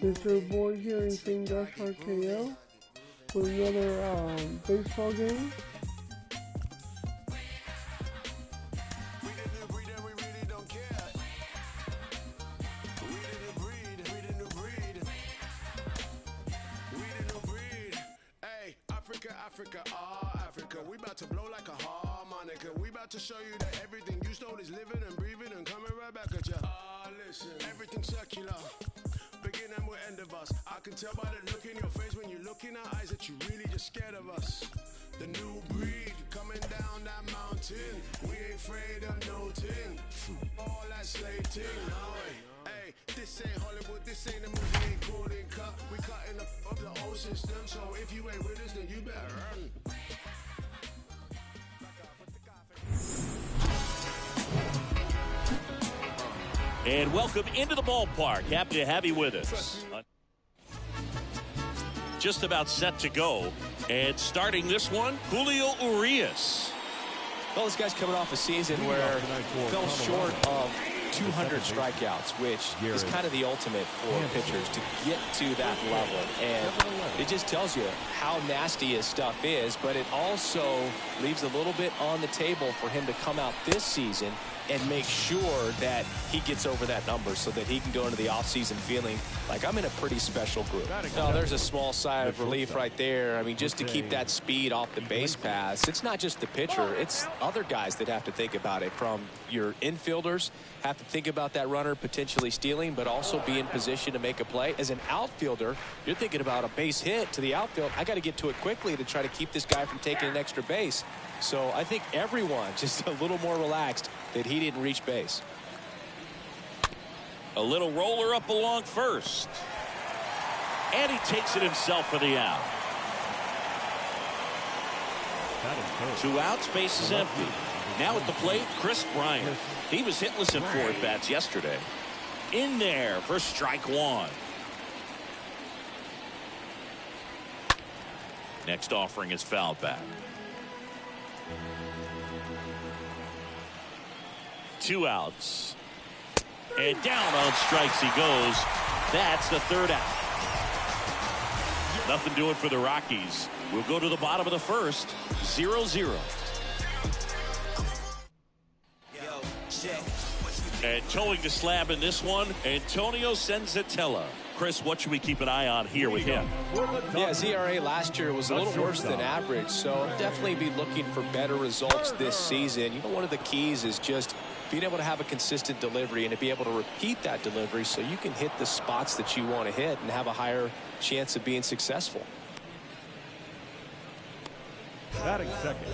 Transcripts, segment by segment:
It's your boy here in St. Gaspar, KL, with another baseball game. Africa, Africa, we about to blow like a harmonica. We about to show you that everything you stole is living and breathing and coming right back at you. Listen, everything's circular, beginning with end of us. I can tell by the look in your face when you look in our eyes that you really just scared of us. The new breed coming down that mountain. We ain't afraid of no ting. All that slating, no way. Hey, this ain't Hollywood, this ain't a movie, ain't golden cut. We cutting up the old system, so if you ain't with us, then you better run. And welcome into the ballpark. Happy to have you with us. Just about set to go. And starting this one, Julio Urias. Well, this guy's coming off a season where he fell short of 200 strikeouts, which is kind of the ultimate for pitchers to get to that level. And it just tells you how nasty his stuff is, but it also leaves a little bit on the table for him to come out this season and make sure that he gets over that number so that he can go into the offseason feeling like I'm in a pretty special group. No, there's a small sigh of relief right there. I mean, just to keep that speed off the base paths, it's not just the pitcher, it's other guys that have to think about it. From your infielders have to think about that runner potentially stealing, but also be in position to make a play. As an outfielder, you're thinking about a base hit to the outfield. I got to get to it quickly to try to keep this guy from taking an extra base. So I think everyone just a little more relaxed that he didn't reach base. A little roller up along first. And he takes it himself for the out. 2 outs, base is empty. Now at the plate, Chris Bryant. He was hitless in 4 at-bats yesterday. In there for strike 1. Next offering is fouled back. 2 outs. And down on strikes he goes. That's the 3rd out. Nothing doing for the Rockies. We'll go to the bottom of the first. 0-0. And towing the slab in this one, Antonio Senzatella. Chris, what should we keep an eye on here with him? Yeah, his ERA last year was a little worse than average, so definitely be looking for better results this season. You know, one of the keys is just being able to have a consistent delivery and to be able to repeat that delivery so you can hit the spots that you want to hit and have a higher chance of being successful. Batting second.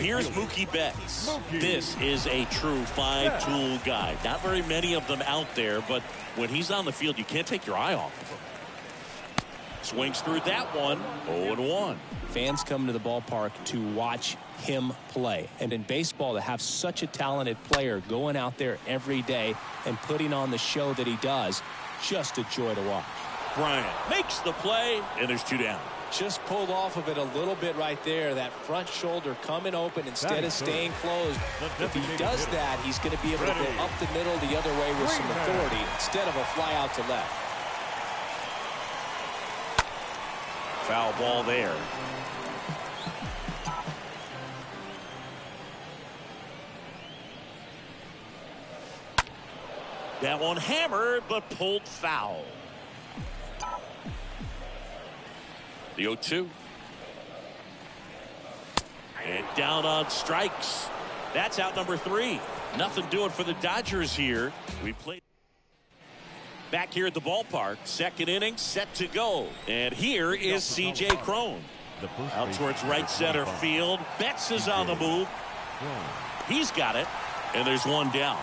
Here's Mookie Betts. This is a true 5-tool guy. Not very many of them out there, but when he's on the field, you can't take your eye off of him. Swings through that one. 0-1. Fans come to the ballpark to watch him play. And in baseball, to have such a talented player going out there every day and putting on the show that he does, just a joy to watch. Bryant makes the play, and there's 2 down. Just pulled off of it a little bit right there. That front shoulder coming open instead of staying closed. If he does that, he's going to be able to go up the middle the other way with some authority instead of a fly out to left. Foul ball there. That one hammered, but pulled foul. The 0-2. And down on strikes. That's out number 3. Nothing doing for the Dodgers here. We played back here at the ballpark. Second inning set to go. And here is C.J. Cron. Out towards right center field. Betts is on the move. He's got it. And there's 1 down.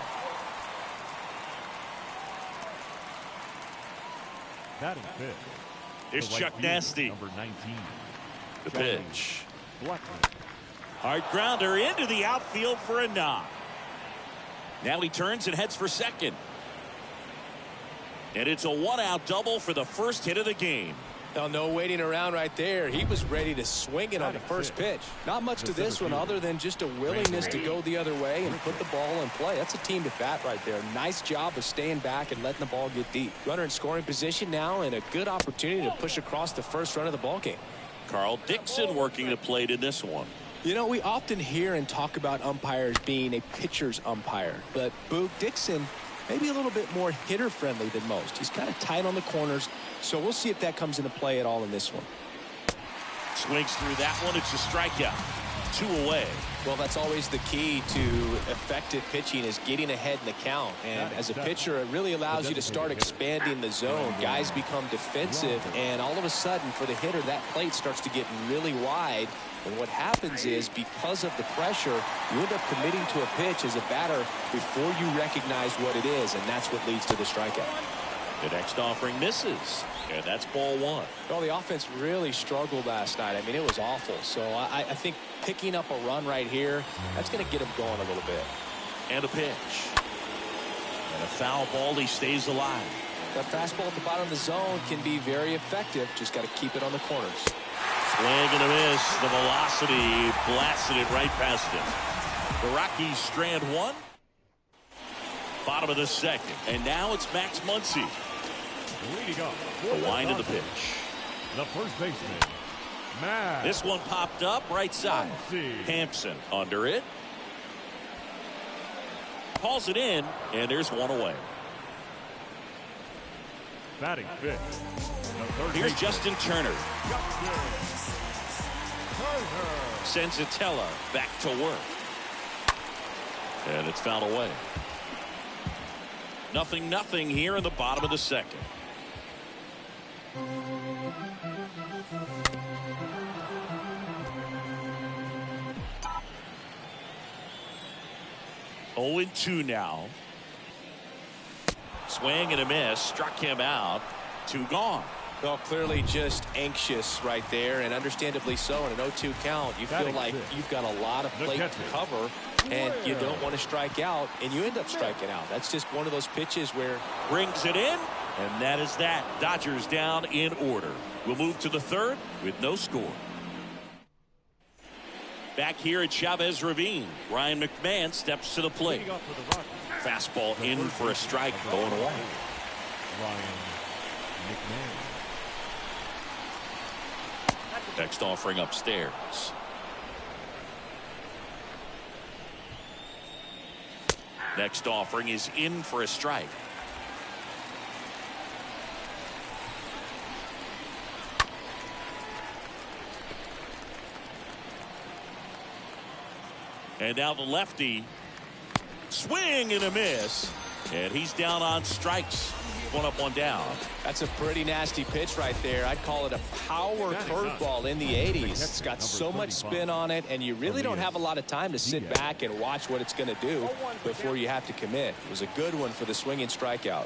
Batting fifth. Here's Chuck Nasty. Number 19. The pitch. Hard grounder into the outfield for a knock. Now he turns and heads for second. And it's a 1-out double for the first hit of the game. Well, no waiting around right there. He was ready to swing it on the first pitch. Not much to this one other than just a willingness to go the other way and put the ball in play. That's a team at bat right there. Nice job of staying back and letting the ball get deep. Runner in scoring position now, and a good opportunity to push across the first run of the ball game. Carl Dixon working the plate in this one. You know, we often hear and talk about umpires being a pitcher's umpire, but Boog Dixon maybe a little bit more hitter friendly than most. He's kind of tight on the corners, so we'll see if that comes into play at all in this one. Swings through that one. It's a strikeout. 2 away. Well, that's always the key to effective pitching, is getting ahead in the count. And as a pitcher, it really allows you to start expanding the zone. Guys become defensive, and all of a sudden, for the hitter, that plate starts to get really wide. And what happens is, because of the pressure, you end up committing to a pitch as a batter before you recognize what it is, and that's what leads to the strikeout. The next offering misses, and that's ball 1. Well, the offense really struggled last night. I mean, it was awful. So I think picking up a run right here, that's going to get him going a little bit. And a pitch. And a foul ball. He stays alive. That fastball at the bottom of the zone can be very effective. Just got to keep it on the corners. Swing and a miss. The velocity blasted it right past him. The Rockies strand 1. Bottom of the second. And now it's Max Muncy. Leading up. The wind of the pitch. The first baseman, Max. This one popped up right side. Hampson under it. Calls it in, and there's 1 away. Batting fifth. Here's Justin Turner. Senzatella back to work. And it's fouled away. 0-0 here in the bottom of the second. Oh, 2 now. Swing and a miss. Struck him out. 2 gone. Well, clearly just anxious right there, and understandably so. In an 0-2 count, you feel like you've got a lot of plate to cover, and you don't want to strike out, and you end up striking out. That's just one of those pitches where... Brings it in, and that is that. Dodgers down in order. We'll move to the third with no score. Back here at Chavez Ravine, Ryan McMahon steps to the plate. Fastball in for a strike, going away. Ryan McMahon. Next offering upstairs. Next offering is in for a strike. And now the lefty. Swing and a miss. And he's down on strikes. 1 up, 1 down. That's a pretty nasty pitch right there. I'd call it a power curveball in the 80s. It's got so much spin on it, and you really don't have a lot of time to sit back and watch what it's going to do before you have to commit. It was a good one for the swinging strikeout.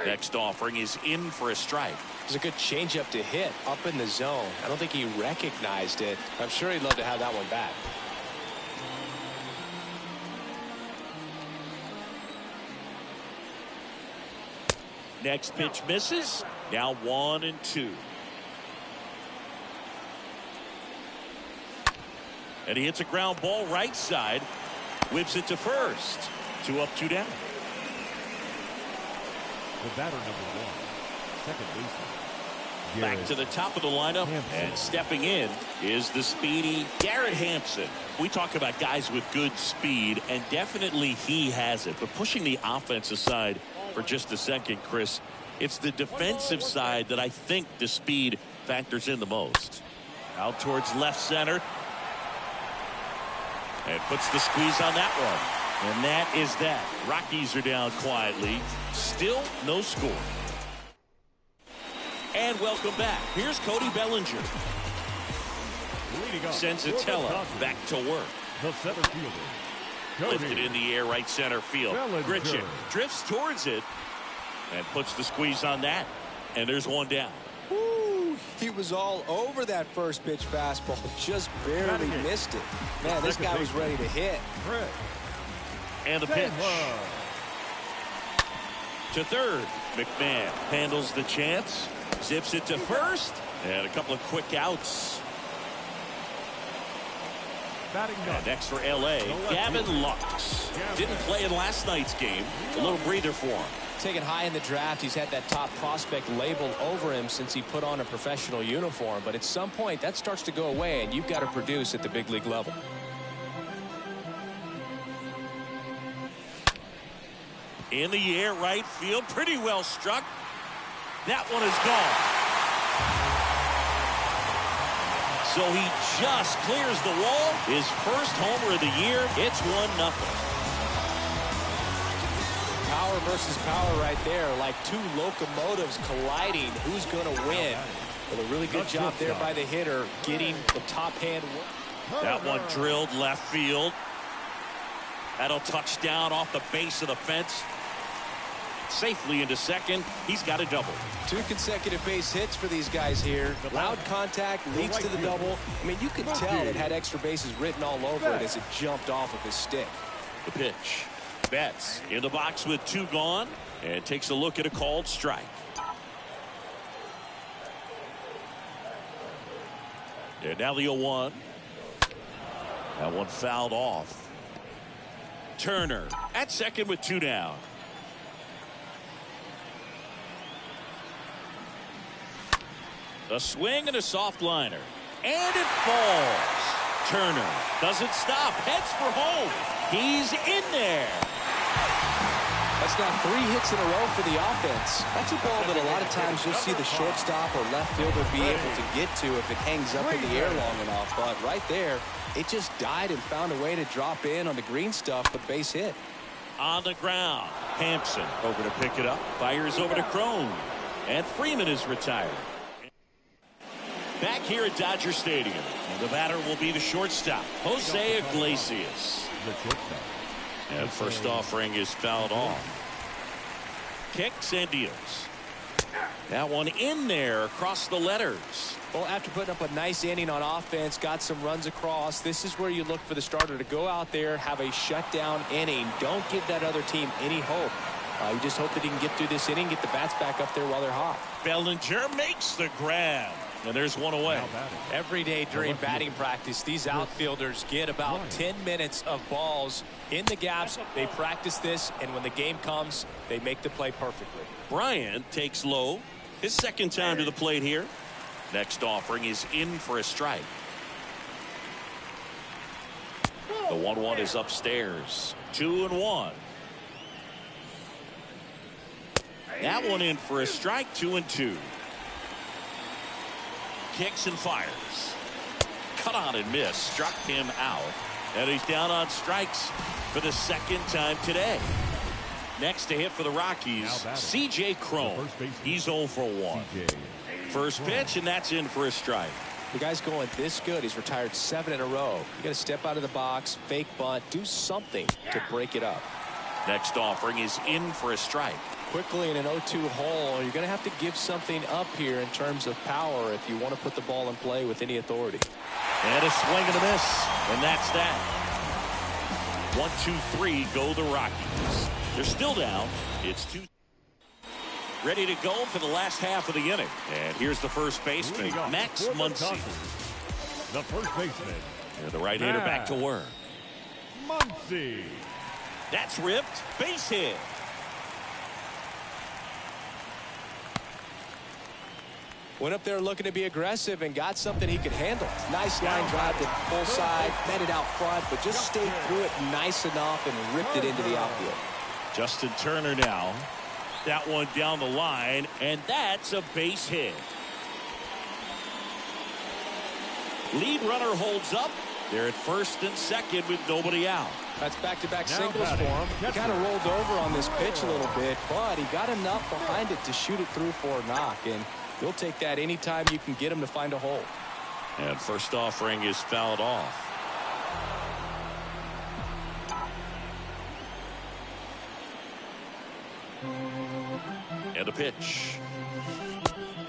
Next offering is in for a strike. It was a good changeup to hit up in the zone. I don't think he recognized it. I'm sure he'd love to have that one back. Next pitch misses. Now 1-2. And he hits a ground ball right side. Whips it to first. 2 up, 2 down. The batter number 1. Second baseman. Back to the top of the lineup. And stepping in is the speedy Garrett Hampson. We talk about guys with good speed, and definitely he has it. But pushing the offense aside for just a second, Chris, it's the defensive side that I think the speed factors in the most. Out towards left center. And puts the squeeze on that one. And that is that. Rockies are down quietly. Still no score. And welcome back. Here's Cody Bellinger. Senzatella back to work. The center fielder. Lifted in the air, right center field. Grichuk drifts towards it and puts the squeeze on that. And there's 1 down. Woo, he was all over that first pitch fastball. Just barely missed it. Man, this guy was ready to hit. And the pitch. To third. McMahon handles the chance. Zips it to first. And a couple of quick outs. And next for L.A., Gavin Lux. Didn't play in last night's game. A little breather for him. Taken high in the draft, he's had that top prospect labeled over him since he put on a professional uniform. But at some point, that starts to go away, and you've got to produce at the big league level. In the air, right field. Pretty well struck. That one is gone. So he just clears the wall. His first homer of the year. It's 1-0. Power versus power right there, like two locomotives colliding. Who's going to win? With a really good job there by the hitter, getting the top hand. That one drilled left field. That'll touch down off the base of the fence. Safely into second. He's got a double. 2 consecutive base hits for these guys here. Loud contact leads to the double. I mean, you could tell it had extra bases written all over it as it jumped off of his stick. The pitch. Betts in the box with 2 gone and takes a look at a called strike. And now the 0-1. That one fouled off. Turner at second with 2 down. A swing and a soft liner. And it falls. Turner doesn't stop. Heads for home. He's in there. That's now 3 hits in a row for the offense. That's a ball that a lot of times you'll see the shortstop or left fielder be able to get to if it hangs up in the air long enough. But right there, it just died and found a way to drop in on the green stuff, but base hit. On the ground. Hampson over to pick it up. Fires over to Crone. And Freeman is retired. Back here at Dodger Stadium. And the batter will be the shortstop, Jose Iglesias. And first offering is fouled off. Kicks and deals. That one in there across the letters. Well, after putting up a nice inning on offense, got some runs across, this is where you look for the starter to go out there, have a shutdown inning. Don't give that other team any hope. You just hope that he can get through this inning, get the bats back up there while they're hot. Bellinger makes the grab. And there's one away. Every day during batting practice, these outfielders get about 10 minutes of balls in the gaps. They practice this, and when the game comes, they make the play perfectly. Bryant takes low. His second time to the plate here. Next offering is in for a strike. The 1-1 is upstairs. 2-1. That one in for a strike. 2-2. Kicks and fires. Cut on and miss. Struck him out. And he's down on strikes for the second time today. Next to hit for the Rockies, C.J. Crone. He's 0 for 1. First pitch, and that's in for a strike. The guy's going this good. He's retired 7 in a row. You got to step out of the box, fake bunt, do something to break it up. Next offering is in for a strike. Quickly in an 0-2 hole, you're going to have to give something up here in terms of power if you want to put the ball in play with any authority. And a swing and a miss, and that's that. 1-2-3 go the Rockies. They're still down. It's 2. Ready to go for the last half of the inning. And here's the first baseman, Max Muncy. The first baseman. And the right hander back to work. Muncy. That's ripped. Base hit. Went up there looking to be aggressive and got something he could handle. Nice line drive to full side, met it out front, but just stayed through it nice enough and ripped it into the outfield. Justin Turner now. That one down the line, and that's a base hit. Lead runner holds up. They're at first and second with nobody out. That's back-to-back singles for him. He kind of rolled over on this pitch a little bit, but he got enough behind it to shoot it through for a knock, and you'll take that anytime you can get him to find a hole. And first offering is fouled off. And a pitch.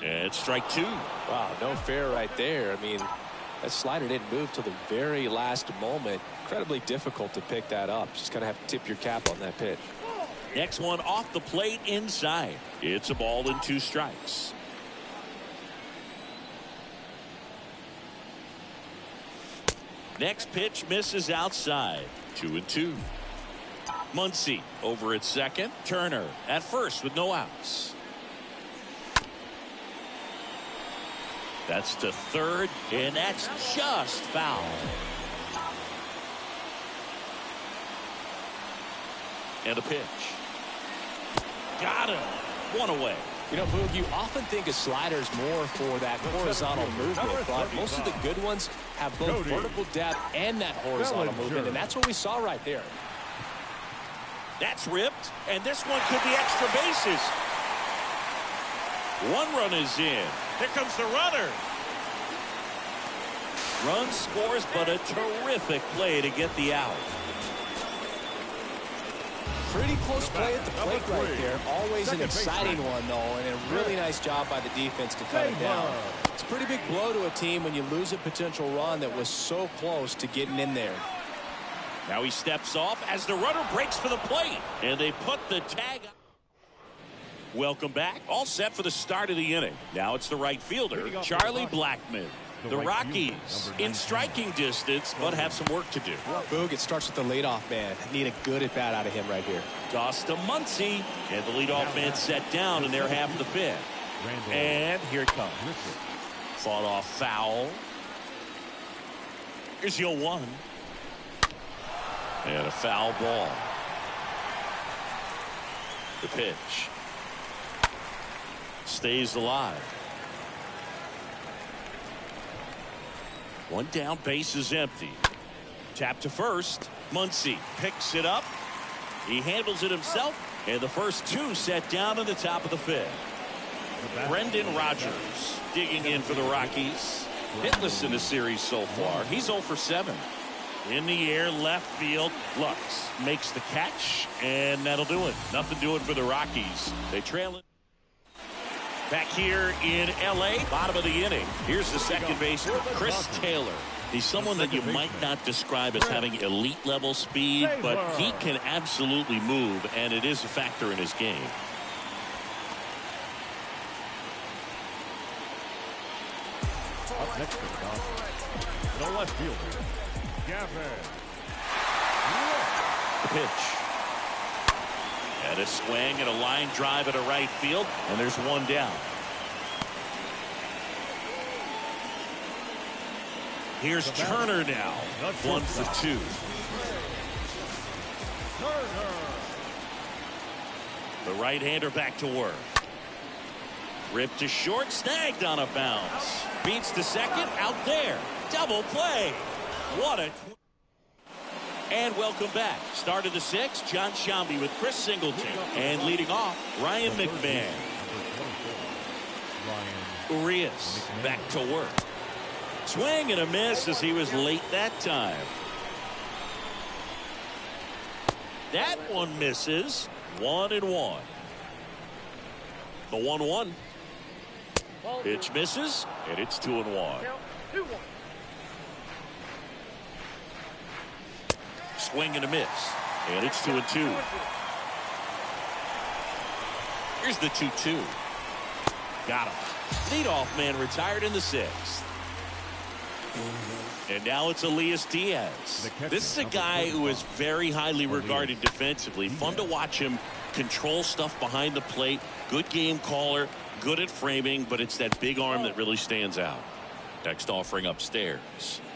And strike 2. Wow, no fair right there. I mean, that slider didn't move till the very last moment. Incredibly difficult to pick that up. Just kind of have to tip your cap on that pitch. Next one off the plate inside. It's a ball and 2 strikes. Next pitch misses outside. 2-2. Muncy over at second. Turner at first with no outs. That's to third, and that's just foul. And a pitch. Got him. One away. You know, Boog, you often think of sliders more for that horizontal movement, but most of the good ones have both vertical depth and that horizontal movement, and that's what we saw right there. That's ripped, and this one could be extra bases. One run is in. Here comes the runner. Run scores, but a terrific play to get the out. Pretty close play at the plate right there. Always an exciting one, though, and a really nice job by the defense to cut it down. It's a pretty big blow to a team when you lose a potential run that was so close to getting in there. Now he steps off as the runner breaks for the plate, and they put the tag on. Welcome back. All set for the start of the inning. Now it's the right fielder, Charlie Blackmon. The Rockies in striking distance, but have some work to do. Boog, it starts with the leadoff man. Need a good at bat out of him right here. Toss to Muncy, and the leadoff man set down in their half of the fifth. And here it comes. Fought off foul. Here's your 1. And a foul ball. The pitch. Stays alive. One down, base is empty. Tap to first. Muncy picks it up. He handles it himself, and the first 2 set down in the top of the fifth. Brendan Rodgers digging in for the Rockies. Hitless in the series so far. He's 0 for 7. In the air, left field. Lux makes the catch, and that'll do it. Nothing doing for the Rockies. They trail it. Back here in L.A., bottom of the inning. Here's the second baseman, Chris Taylor. He's someone that you might not describe as having elite-level speed, but he can absolutely move, and it is a factor in his game. Up next to the left fielder, Gavin. The pitch. And a swing and a line drive at a right field, and there's one down. Here's Turner now. 1 for 2. The right-hander back to work. Ripped to short, snagged on a bounce. Beats to second, out there. Double play. What a... And welcome back. Start of the 6th, John Shambi with Chris Singleton. And leading off, Ryan McMahon. Urias back to work. Swing and a miss as he was late that time. That one misses. 1-1. The 1-1. Pitch misses, and it's 2-1. Swing and a miss, and it's 2-2. Here's the 2-2. Got him. Leadoff man retired in the 6th. And now it's Elias Diaz. This is a guy who is very highly regarded defensively. Fun to watch him control stuff behind the plate. Good game caller, good at framing, but it's that big arm that really stands out. Next offering upstairs.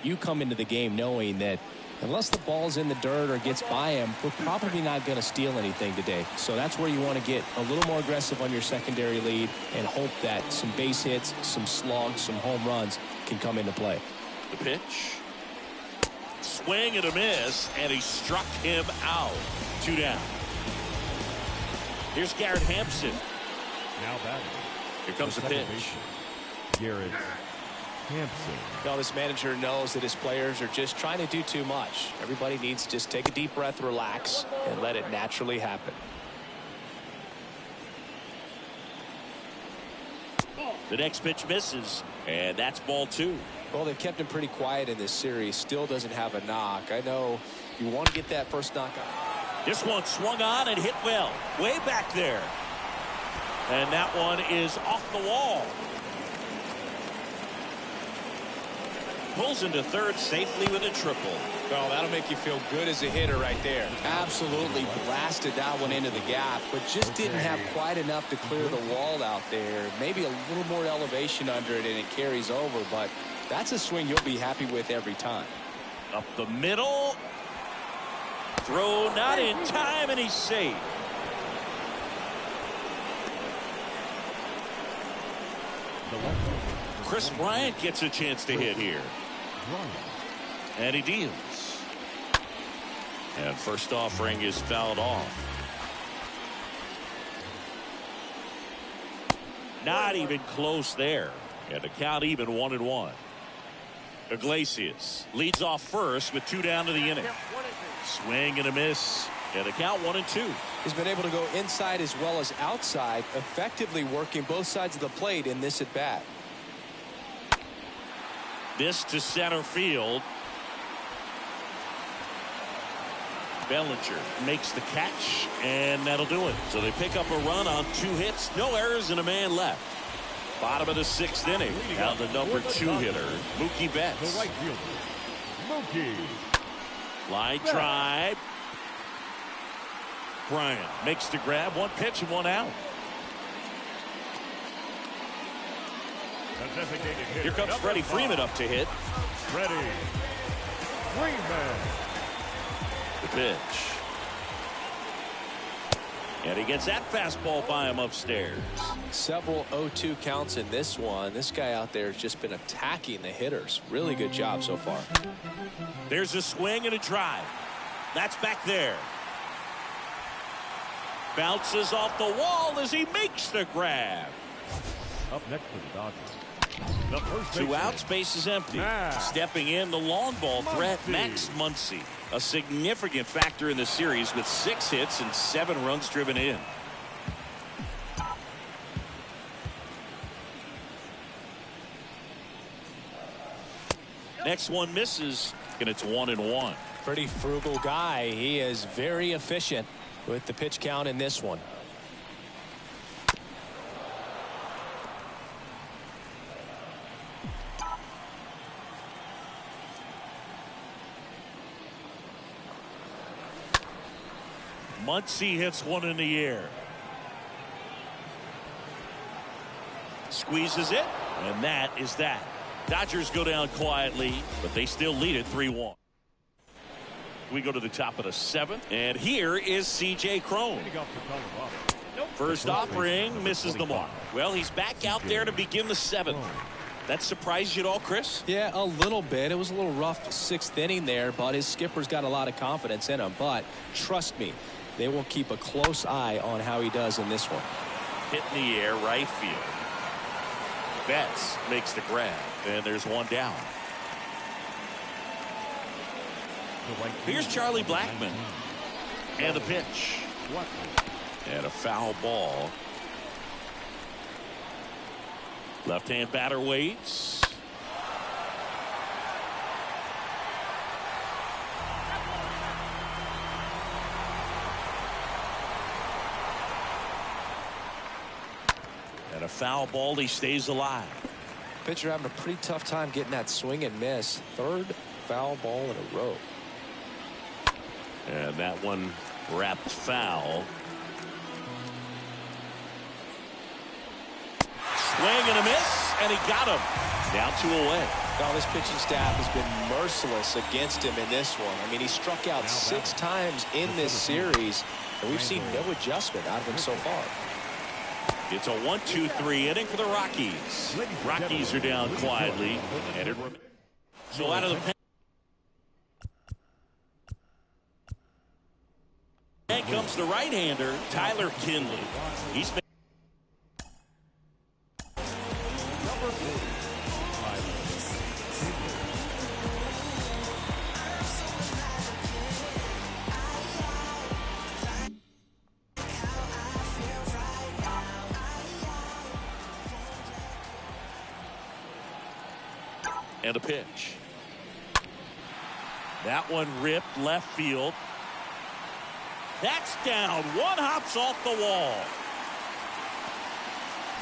You come into the game knowing that unless the ball's in the dirt or gets by him, we're probably not going to steal anything today. So that's where you want to get a little more aggressive on your secondary lead and hope that some base hits, some slugs, some home runs can come into play. The pitch. Swing and a miss, and he struck him out. 2 down. Here's Garrett Hampson. Now batting. Here comes the pitch. Garrett Hampson. Well, this manager knows that his players are just trying to do too much. Everybody needs to just take a deep breath, relax, and let it naturally happen. The next pitch misses, and that's ball 2. Well, they've kept him pretty quiet in this series. Still doesn't have a knock. I know you want to get that first knock out. This one swung on and hit well. Way back there. And that one is off the wall. pulls into third safely with a triple. Well, that'll make you feel good as a hitter right there. Absolutely blasted that one into the gap, but just didn't have quite enough to clear the wall out there. Maybe a little more elevation under it and it carries over, but that's a swing you'll be happy with every time. Up the middle. Throw not in time, and he's safe. Chris Bryant gets a chance to hit here. And he deals. And first offering is fouled off. Not even close there. And the count even 1-1. Iglesias leads off first with 2 down to the inning. Swing and a miss. And the count 1-2. He's been able to go inside as well as outside, effectively working both sides of the plate in this at bat. This to center field. Bellinger makes the catch, and that'll do it. So they pick up a run on 2 hits, no errors, and a man left. Bottom of the 6th inning. Now the number 2 hitter, Mookie Betts. The right fielder, Mookie. Line drive. Bryant makes the grab. 1 pitch and 1 out. Here comes Freddie Freeman up to hit. Freddie Freeman. The pitch. And he gets that fastball by him upstairs. Several 0-2 counts in this one. This guy out there has just been attacking the hitters. Really good job so far. There's a swing and a drive. That's back there. Bounces off the wall as he makes the grab. Up next for the Dodgers. The first 2 outs, base is empty. Stepping in, the long ball threat, Max Muncy. A significant factor in the series with 6 hits and 7 runs driven in. Next one misses, and it's 1-1. Pretty frugal guy. He is very efficient with the pitch count in this one. Muncy hits one in the air. Squeezes it, and that is that. Dodgers go down quietly, but they still lead it 3-1. We go to the top of the 7th, and here is C.J. Cron. First offering misses the mark. Well, he's back out there to begin the 7th. That surprised you at all, Chris? Yeah, a little bit. It was a little rough 6th inning there, but his skipper's got a lot of confidence in him. But trust me, they will keep a close eye on how he does in this one. Hit in the air, right field. Betts makes the grab, and there's 1 down. Here's Charlie Blackmon. And the pitch. And a foul ball. Left-hand batter waits. And a foul ball, he stays alive. Pitcher having a pretty tough time getting that swing and miss. 3rd foul ball in a row. And that one wrapped foul. Swing and a miss, and he got him. Down 2 away. Now this pitching staff has been merciless against him in this one. I mean, he struck out 6 times in this series, and we've seen no adjustment out of him so far. It's a 1-2-3 inning for the Rockies. Rockies are down quietly. And so out of the pen. And comes the right-hander, Tyler Kinley. He's been and a pitch. That one ripped left field. That's down. 1 hops off the wall.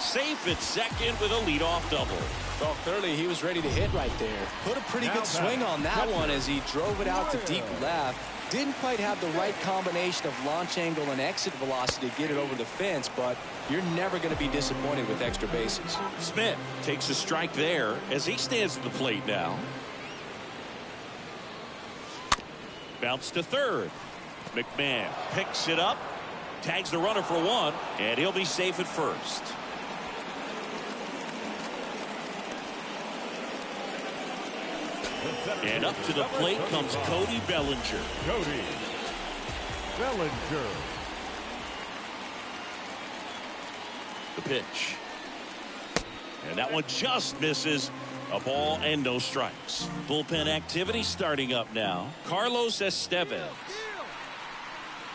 safe at second with a leadoff double. Well, clearly he was ready to hit right there. Put a pretty good swing on that one as he drove it out to deep left. Didn't quite have the right combination of launch angle and exit velocity to get it over the fence, but you're never going to be disappointed with extra bases. Smith takes a strike there as he stands at the plate now. Bounce to third. McMahon picks it up, tags the runner for one, and he'll be safe at first. And up to the plate comes Cody Bellinger. Cody Bellinger. The pitch. And that one just misses. A ball and no strikes. Bullpen activity starting up now. Carlos Estevez.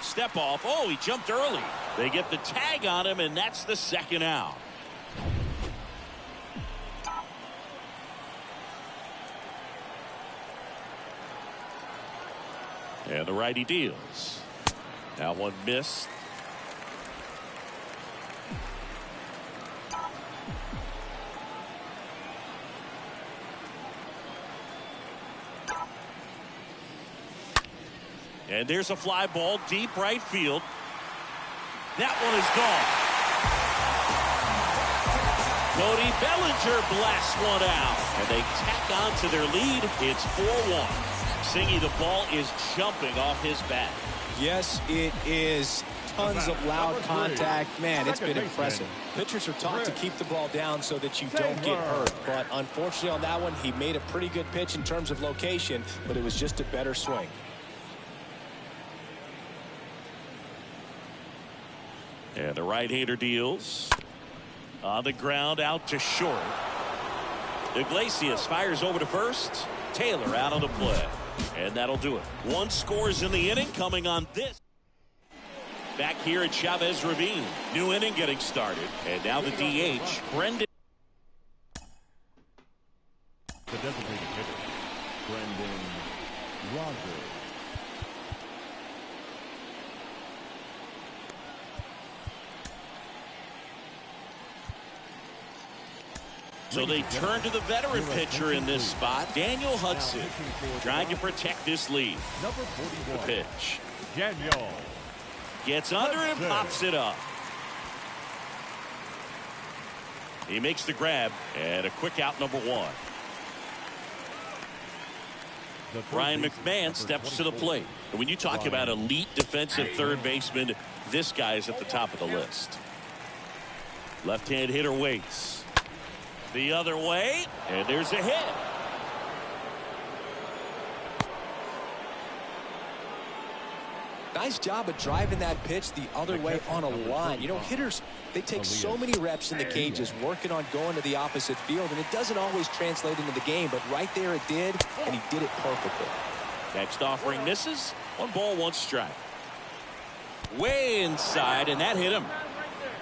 Step off. Oh, he jumped early. They get the tag on him, and that's the second out. And the righty deals. Now one missed. And there's a fly ball deep right field. That one is gone. Cody Bellinger blasts one out. And they tack on to their lead. It's 4-1. Singy, the ball is jumping off his bat. Yes, it is. Tons of loud contact. Man, it's been impressive. Pitchers are taught to keep the ball down so that you don't get hurt. But unfortunately on that one, he made a pretty good pitch in terms of location, but it was just a better swing. And the right-hander deals. On the ground, out to short. Iglesias fires over to first. Taylor out on the play. And that'll do it. One scores in the inning coming on this. Back here at Chavez Ravine. New inning getting started. And now the DH, Brendan. The designated hitter, Brendan Rodgers. So they turn to the veteran pitcher in this spot, Daniel Hudson, trying to protect this lead. Number 41. The pitch. Daniel Gets under it and pops it up. He makes the grab and a quick out, number one. Ryan McMahon steps to the plate. And when you talk about elite defensive third baseman, this guy is at the top of the list. Left-hand hitter waits. The other way, and there's a hit. Nice job of driving that pitch the other way on a line. You know, hitters, they take so many reps in the cages working on going to the opposite field, and it doesn't always translate into the game, but right there it did, and he did it perfectly. Next offering misses. 1 ball, 1 strike. Way inside, and that hit him.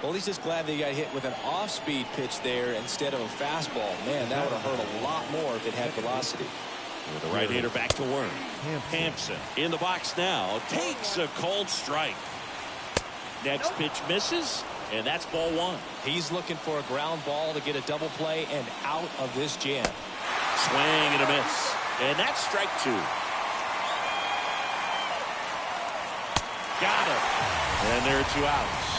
Well, he's just glad that he got hit with an off-speed pitch there instead of a fastball. Man, that would have hurt a lot more if it had velocity. With the right-hander back to work. Hampson in the box now. Takes a cold strike. Next pitch misses, and that's ball 1. He's looking for a ground ball to get a double play and out of this jam. Swing and a miss. And that's strike 2. Got him. And there are 2 outs.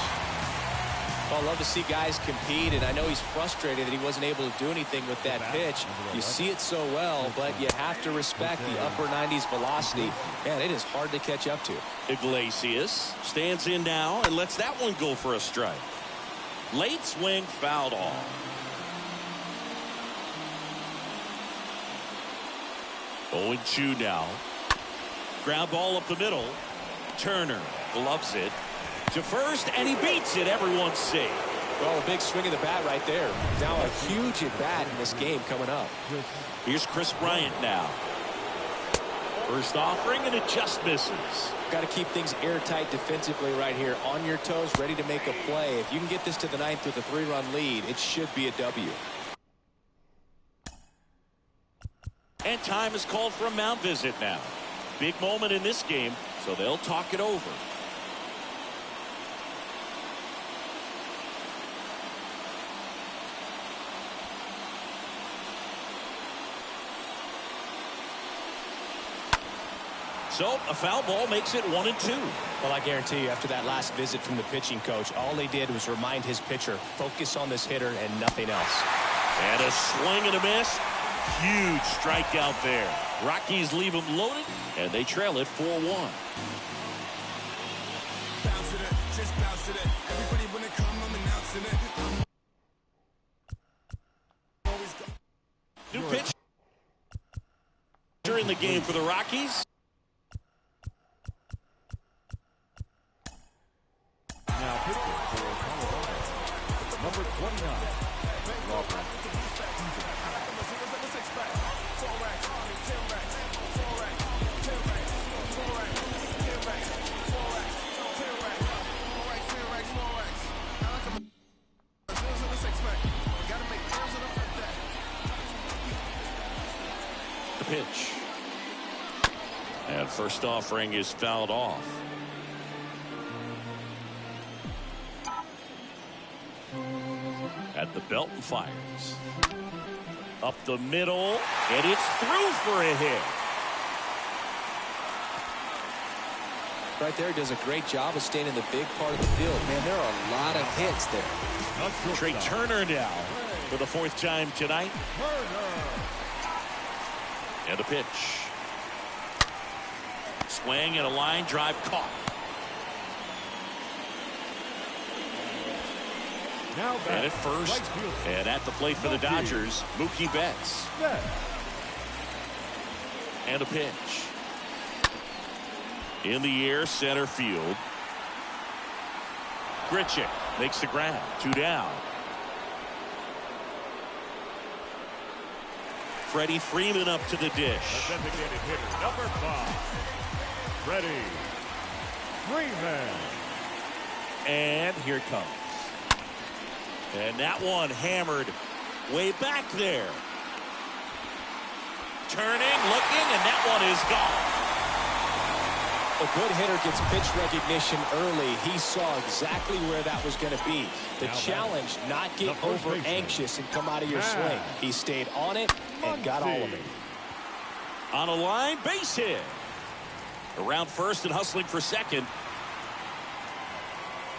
Well, I love to see guys compete, and I know he's frustrated that he wasn't able to do anything with that pitch. You see it so well, but you have to respect the upper 90s velocity. Man, it is hard to catch up to. Iglesias stands in now and lets that one go for a strike. Late swing fouled off. 0-2 now. Ground ball up the middle. Turner gloves it to first, and he beats it. Everyone's safe. Well, a big swing of the bat right there. Now a huge at bat in this game coming up. Here's Chris Bryant now. First offering, and it just misses. Got to keep things airtight defensively right here. On your toes, ready to make a play. If you can get this to the 9th with a 3-run lead, it should be a W. And time is called for a mound visit now. Big moment in this game, so they'll talk it over. So a foul ball makes it 1-2. Well, I guarantee you, after that last visit from the pitching coach, all he did was remind his pitcher, focus on this hitter and nothing else. And a swing and a miss. Huge strikeout there. Rockies leave him loaded, and they trail it 4-1. Just bounce it. Everybody when it come, I'm announcing it. New pitch during the game for the Rockies. Now pitching for Colorado, number 29, Robert. The pitch. And first offering is fouled off. At the belt and fires. Up the middle, and it's through for a hit. Right there, does a great job of staying in the big part of the field. Man, there are a lot of hits there. Trey Turner now for the 4th time tonight. And a pitch. Swing and a line drive caught. And at first, and at the plate for the Dodgers, Mookie Betts. And a pitch. In the air, center field. Grichuk makes the grab. 2 down. Freddie Freeman up to the dish. The designated hitter, number 5, Freddie Freeman. And here it comes. And that one hammered way back there. Turning, looking, and that one is gone. A good hitter gets pitch recognition early. He saw exactly where that was going to be. The challenge, not get over anxious and come out of your swing. He stayed on it and got all of it. On a line, base hit. Around first and hustling for second.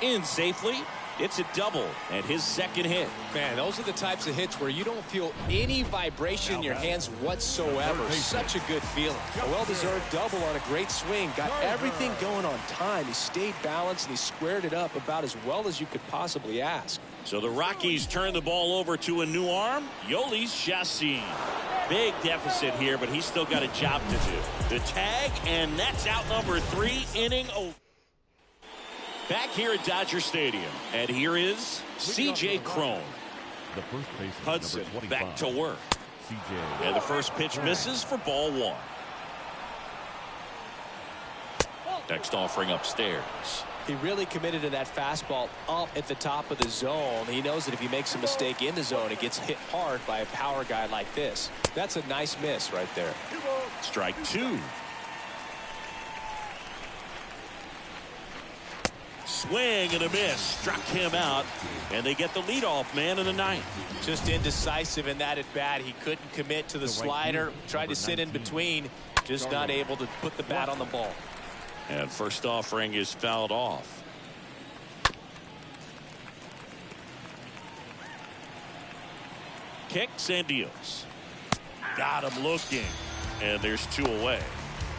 In safely. It's a double and his second hit. Man, those are the types of hits where you don't feel any vibration in your hands whatsoever. Such a good feeling. A well-deserved double on a great swing. Got everything going on time. He stayed balanced and he squared it up about as well as you could possibly ask. So the Rockies turn the ball over to a new arm, Yolis Chassin. Big deficit here, but he's still got a job to do. The tag, and that's out number 3, inning over. Back here at Dodger Stadium, and here is C.J. Cron. The first baseman, Hudson number 25, back to work. C.J. And the first pitch misses for ball 1. Next offering upstairs. He really committed to that fastball up at the top of the zone. He knows that if he makes a mistake in the zone, it gets hit hard by a power guy like this. That's a nice miss right there. Strike 2. Swing and a miss. Struck him out, and they get the leadoff man in the 9th. Just indecisive in that at bat. He couldn't commit to the slider. Tried to sit in between. Just not able to put the bat on the ball. And first offering is fouled off. Kicks and deals. Got him looking, and there's 2 away.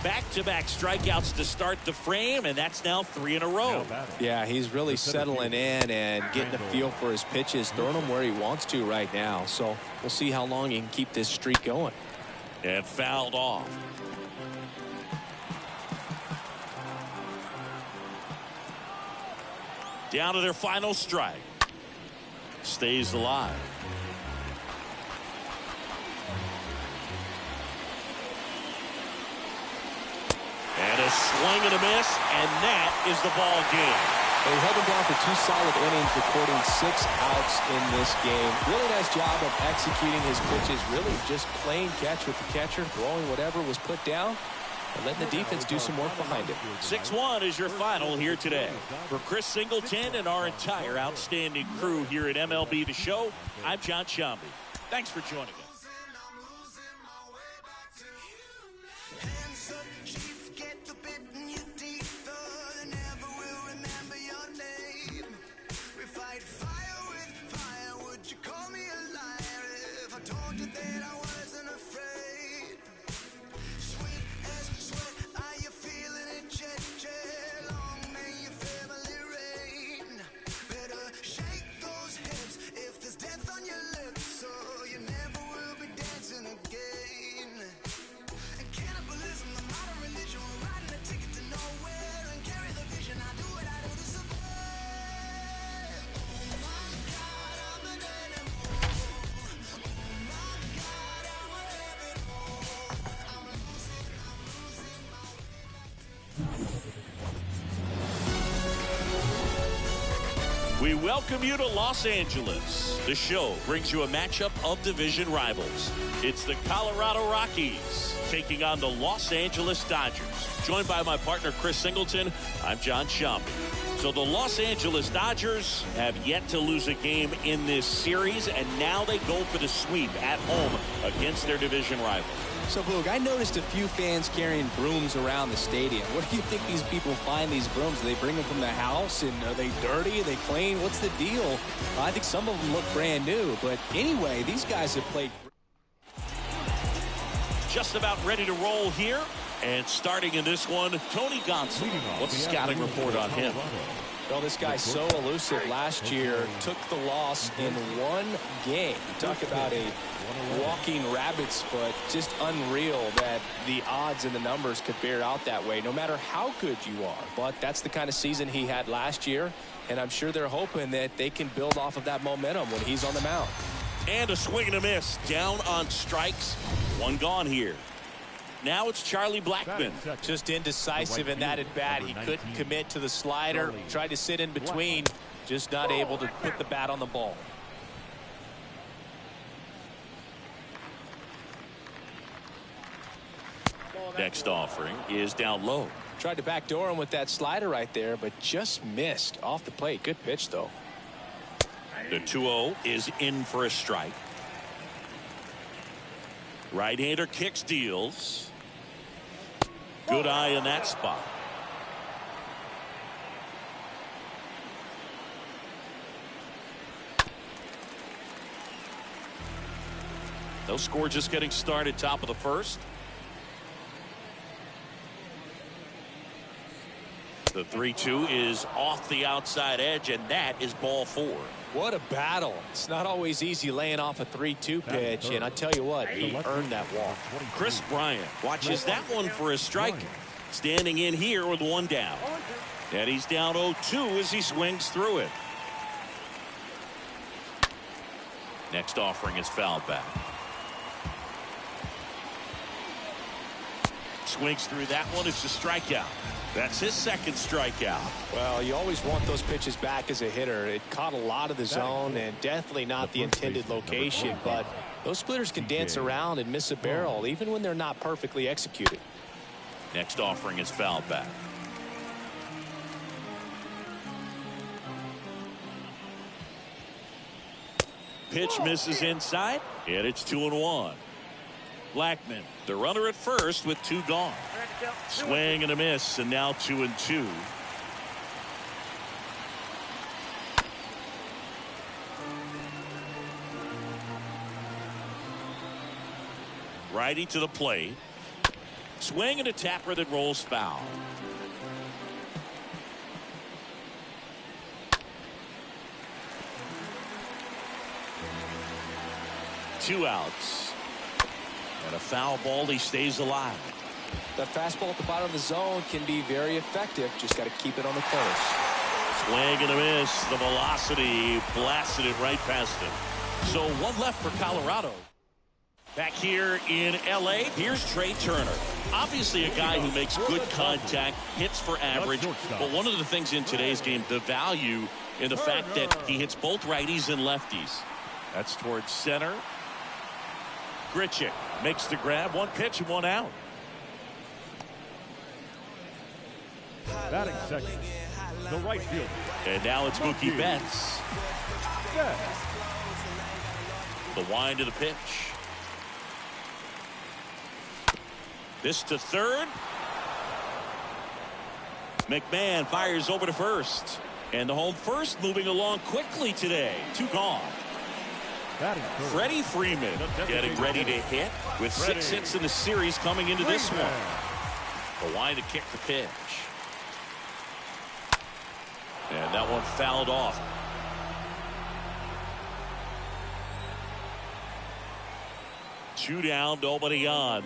Back-to-back strikeouts to start the frame, and that's now 3 in a row. Yeah, he's really settling in and getting a feel for his pitches, throwing them where he wants to right now. So we'll see how long he can keep this streak going. And fouled off. Down to their final strike. Stays alive. And a swing and a miss, and that is the ball game. They held him down for 2 solid innings, recording 6 outs in this game. Really nice job of executing his pitches, really just playing catch with the catcher, throwing whatever was put down, and letting the defense do some work behind it. 6-1 is your final here today. For Chris Singleton and our entire outstanding crew here at MLB The Show, I'm John Shambi. Thanks for joining us. Get the We welcome you to Los Angeles. The show brings you a matchup of division rivals. It's the Colorado Rockies taking on the Los Angeles Dodgers. Joined by my partner, Chris Singleton, I'm John Schaumburg. So the Los Angeles Dodgers have yet to lose a game in this series, and now they go for the sweep at home against their division rival. So, Boog, I noticed a few fans carrying brooms around the stadium. Where do you think these people find these brooms? Do they bring them from the house? And are they dirty? Are they clean? What's the deal? I think some of them look brand new. But anyway, these guys have played. Just about ready to roll here. And starting in this one, Tony Gonsolin. What's the scouting report on him? Well, this guy's so elusive. Last year, took the loss in one game. Talk about a walking rabbit's foot. Just unreal that the odds and the numbers could bear out that way, no matter how good you are. But that's the kind of season he had last year, and I'm sure they're hoping that they can build off of that momentum when he's on the mound. And a swing and a miss. Down on strikes. One gone here. Now it's Charlie Blackmon. Just indecisive in that at bat. He couldn't commit to the slider. Tried to sit in between. Just not able to put the bat on the ball. Next offering is down low. Tried to backdoor him with that slider right there, but just missed off the plate. Good pitch, though. The 2-0 is in for a strike. Right-hander kicks, deals. Good eye in that spot. No score, just getting started, top of the first. The 3-2 is off the outside edge, and that is ball 4. What a battle. It's not always easy laying off a 3-2 pitch, and I tell you what, he earned that walk. Chris Bryant watches that one for a strike. Standing in here with one down. And he's down 0-2 as he swings through it. Next offering is fouled back. Swings through that one. It's a strikeout. That's his second strikeout. Well, you always want those pitches back as a hitter. It caught a lot of the zone and definitely not the intended location, but those splitters can dance around and miss a barrel even when they're not perfectly executed. Next offering is fouled back. Pitch misses inside, and it's 2-1. Blackmon, the runner at first with 2 gone. Swing and a miss, and now 2-2. Righty to the plate. Swing and a tapper that rolls foul. Two outs. And a foul ball. He stays alive. The fastball at the bottom of the zone can be very effective. Just got to keep it on the corners. Swing and a miss. The velocity blasted it right past him. So one left for Colorado. Back here in L.A., here's Trey Turner. Obviously a guy who makes good contact, hits for average, but one of the things in today's game, the value in the fact that he hits both righties and lefties. That's towards center. Grichuk makes the grab. One pitch and one out. Batting second, the right fielder. And now it's Mookie Betts. The wind to the pitch. This to third. McMahon fires over to first. And the home first moving along quickly today. 2 gone. Freddie Freeman getting ready to hit with 6 hits in the series coming into this one. The wind to kick the pitch. And that one fouled off. Two down, nobody on.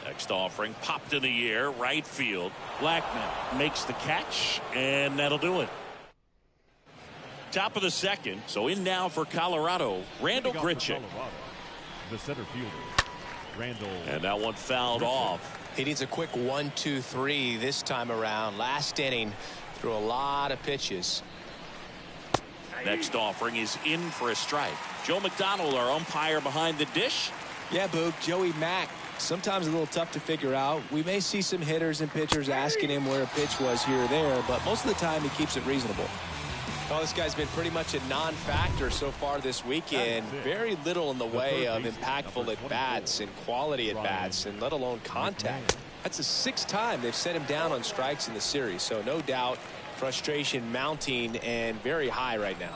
Next offering popped in the air, right field. Blackmon makes the catch, and that'll do it. Top of the second, so in now for Colorado, Randall Grichuk. The center fielder, Randall. And that one fouled off. He needs a quick 1-2-3 this time around. Last inning, Threw a lot of pitches. Next offering is in for a strike. Joe McDonald, our umpire behind the dish. Yeah, Boog, Joey Mack. Sometimes a little tough to figure out. We may see some hitters and pitchers asking him where a pitch was here or there, but most of the time he keeps it reasonable. Well, this guy's been pretty much a non-factor so far this weekend. Very little in the way of impactful at-bats and quality at-bats, and let alone contact. That's the 6th time they've set him down on strikes in the series, so no doubt frustration mounting and very high right now.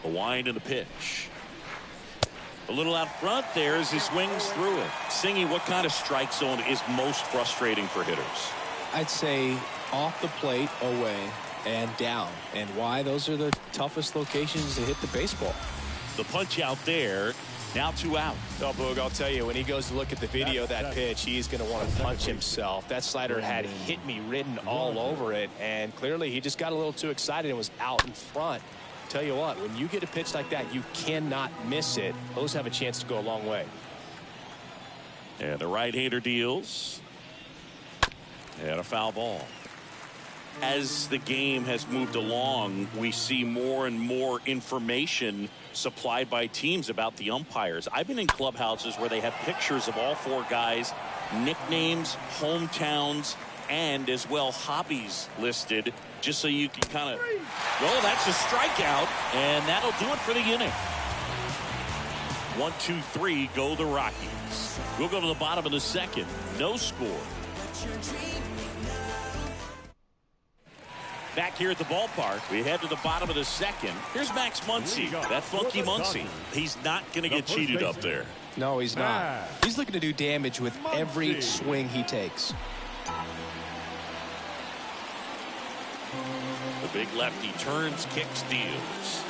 A wind and a pitch. A little out front there as he swings through it. Singy, what kind of strike zone is most frustrating for hitters? I'd say off the plate, away, and down. And why? Those are the toughest locations to hit the baseball. The punch out there. Now 2 out. Oh, Boog, I'll tell you, when he goes to look at the video of that pitch, he's going to want to punch himself. That slider had hit me written all over it, and clearly he just got a little too excited and was out in front. Tell you what, when you get a pitch like that, you cannot miss it. Those have a chance to go a long way. And the right-hander deals. And a foul ball. As the game has moved along, we see more and more information supplied by teams about the umpires. I've been in clubhouses where they have pictures of all 4 guys, nicknames, hometowns, and as well hobbies listed, just so you can kind of, well, that's a strikeout, and that'll do it for the inning. 1, 2, 3, go the Rockies. We'll go to the bottom of the 2nd. No score. Back here at the ballpark, we head to the bottom of the 2nd. Here's Max Muncy, that funky Muncy. He's not going to get cheated up there. No, he's not. He's looking to do damage with every swing he takes. The big lefty turns, kicks, deals.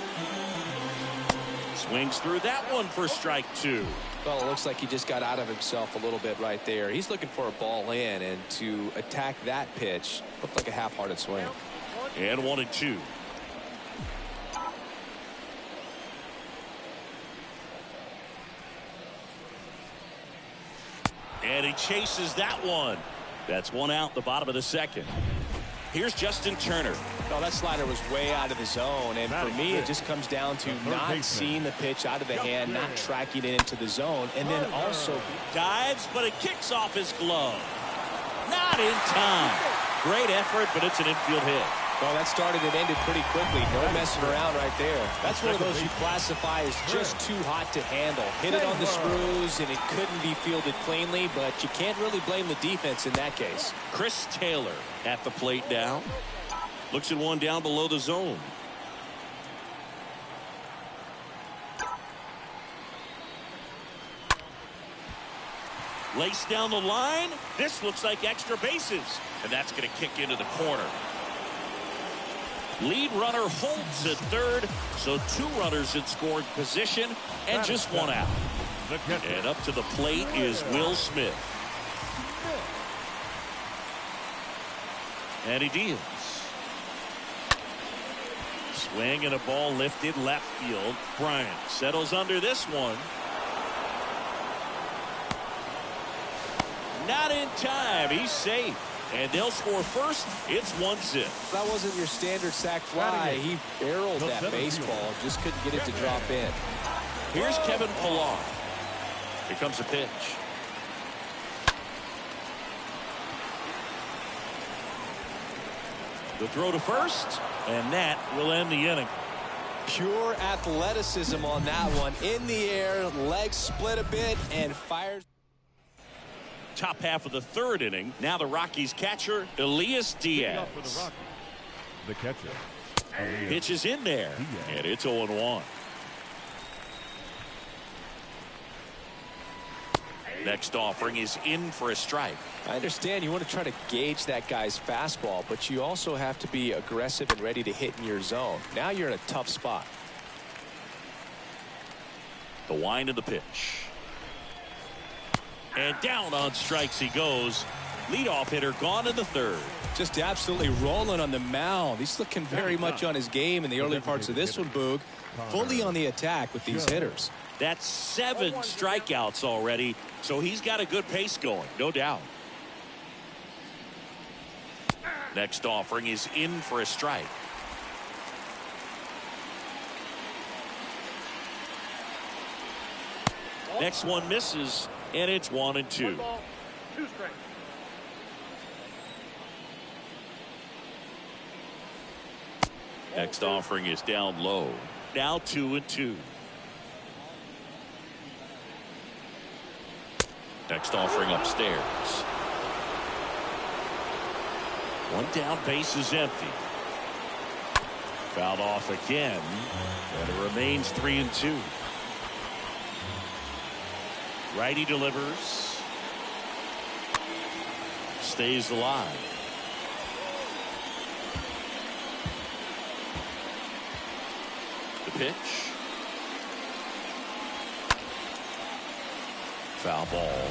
Swings through that one for strike 2. Well, it looks like he just got out of himself a little bit right there. He's looking for a ball in, and to attack that pitch looked like a half-hearted swing. And 1 and 2. And he chases that one. That's 1 out, the bottom of the 2nd. Here's Justin Turner. No, that slider was way out of the zone, and for me, it just comes down to not seeing the pitch out of the hand, not tracking it into the zone, and then also dives, but it kicks off his glove. Not in time. Great effort, but it's an infield hit. Well, that started and ended pretty quickly. No messing around right there. That's one of those you classify as just too hot to handle. Hit it on the screws, and it couldn't be fielded cleanly, but you can't really blame the defense in that case. Chris Taylor at the plate now. Looks at one down below the zone. Laced down the line. This looks like extra bases, and that's going to kick into the corner. Lead runner holds at 3rd, so 2 runners in scoring position and just 1 out. And up to the plate is Will Smith. And he deals. Swing and a ball lifted left field. Bryant settles under this one. Not in time. He's safe. And they'll score first. It's 1-0. That wasn't your standard sac fly. He barreled that baseball. Just couldn't get it to drop in. Here's Kevin Pillar. Here comes a pitch. The throw to first, and that will end the inning. Pure athleticism on that one. In the air, legs split a bit, and fires. Top half of the 3rd inning. Now the Rockies catcher, Elias Diaz. The catcher. Pitch is in there, and it's 0-1. Next offering is in for a strike. I understand you want to try to gauge that guy's fastball, but you also have to be aggressive and ready to hit in your zone. Now you're in a tough spot. The wind of the pitch. And down on strikes he goes. Leadoff hitter gone in the 3rd. Just absolutely rolling on the mound. He's looking very much on his game in the early parts of this one, Boog. Fully on the attack with these hitters. That's 7 strikeouts already, so he's got a good pace going, no doubt. Next offering is in for a strike. Next one misses, and it's 1-2. 2 strikes. Next offering is down low. Now 2-2. Next offering upstairs. One down, base is empty. Fouled off again, and it remains 3-2. Righty delivers. Stays alive. The pitch. Foul ball.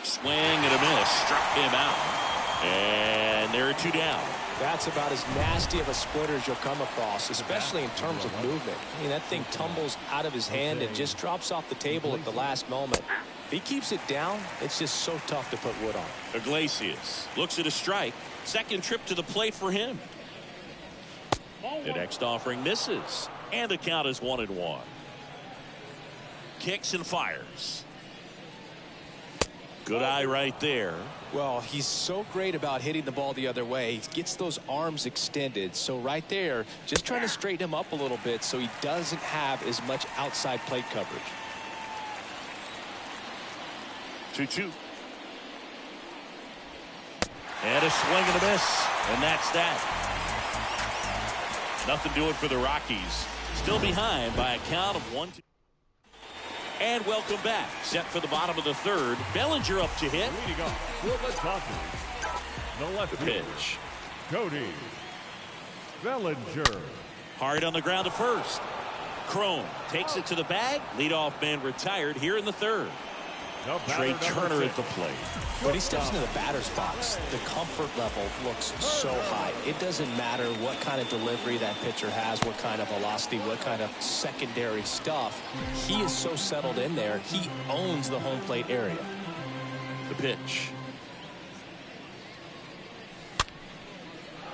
Swing and a miss. Struck him out. And there are 2 down. That's about as nasty of a splitter as you'll come across, especially in terms of movement. I mean, that thing tumbles out of his hand and just drops off the table at the last moment. If he keeps it down, it's just so tough to put wood on. Iglesias looks at a strike. Second trip to the plate for him. The next offering misses, and the count is 1-1. Kicks and fires. Good eye right there. Well, he's so great about hitting the ball the other way. He gets those arms extended. So right there, just trying to straighten him up a little bit so he doesn't have as much outside plate coverage. 2-2. And a swing and a miss. And that's that. Nothing doing for the Rockies. Still behind by a count of 1-2. And welcome back. Set for the bottom of the third. Bellinger up to hit. Leading off for the Dodgers, the left Pitch. Cody Bellinger. Hard on the ground to first. Crone takes it to the bag. Leadoff man retired here in the third. Trey Turner at the plate. When he steps into the batter's box, the comfort level looks so high. It doesn't matter what kind of delivery that pitcher has, what kind of velocity, what kind of secondary stuff. He is so settled in there. He owns the home plate area. The pitch.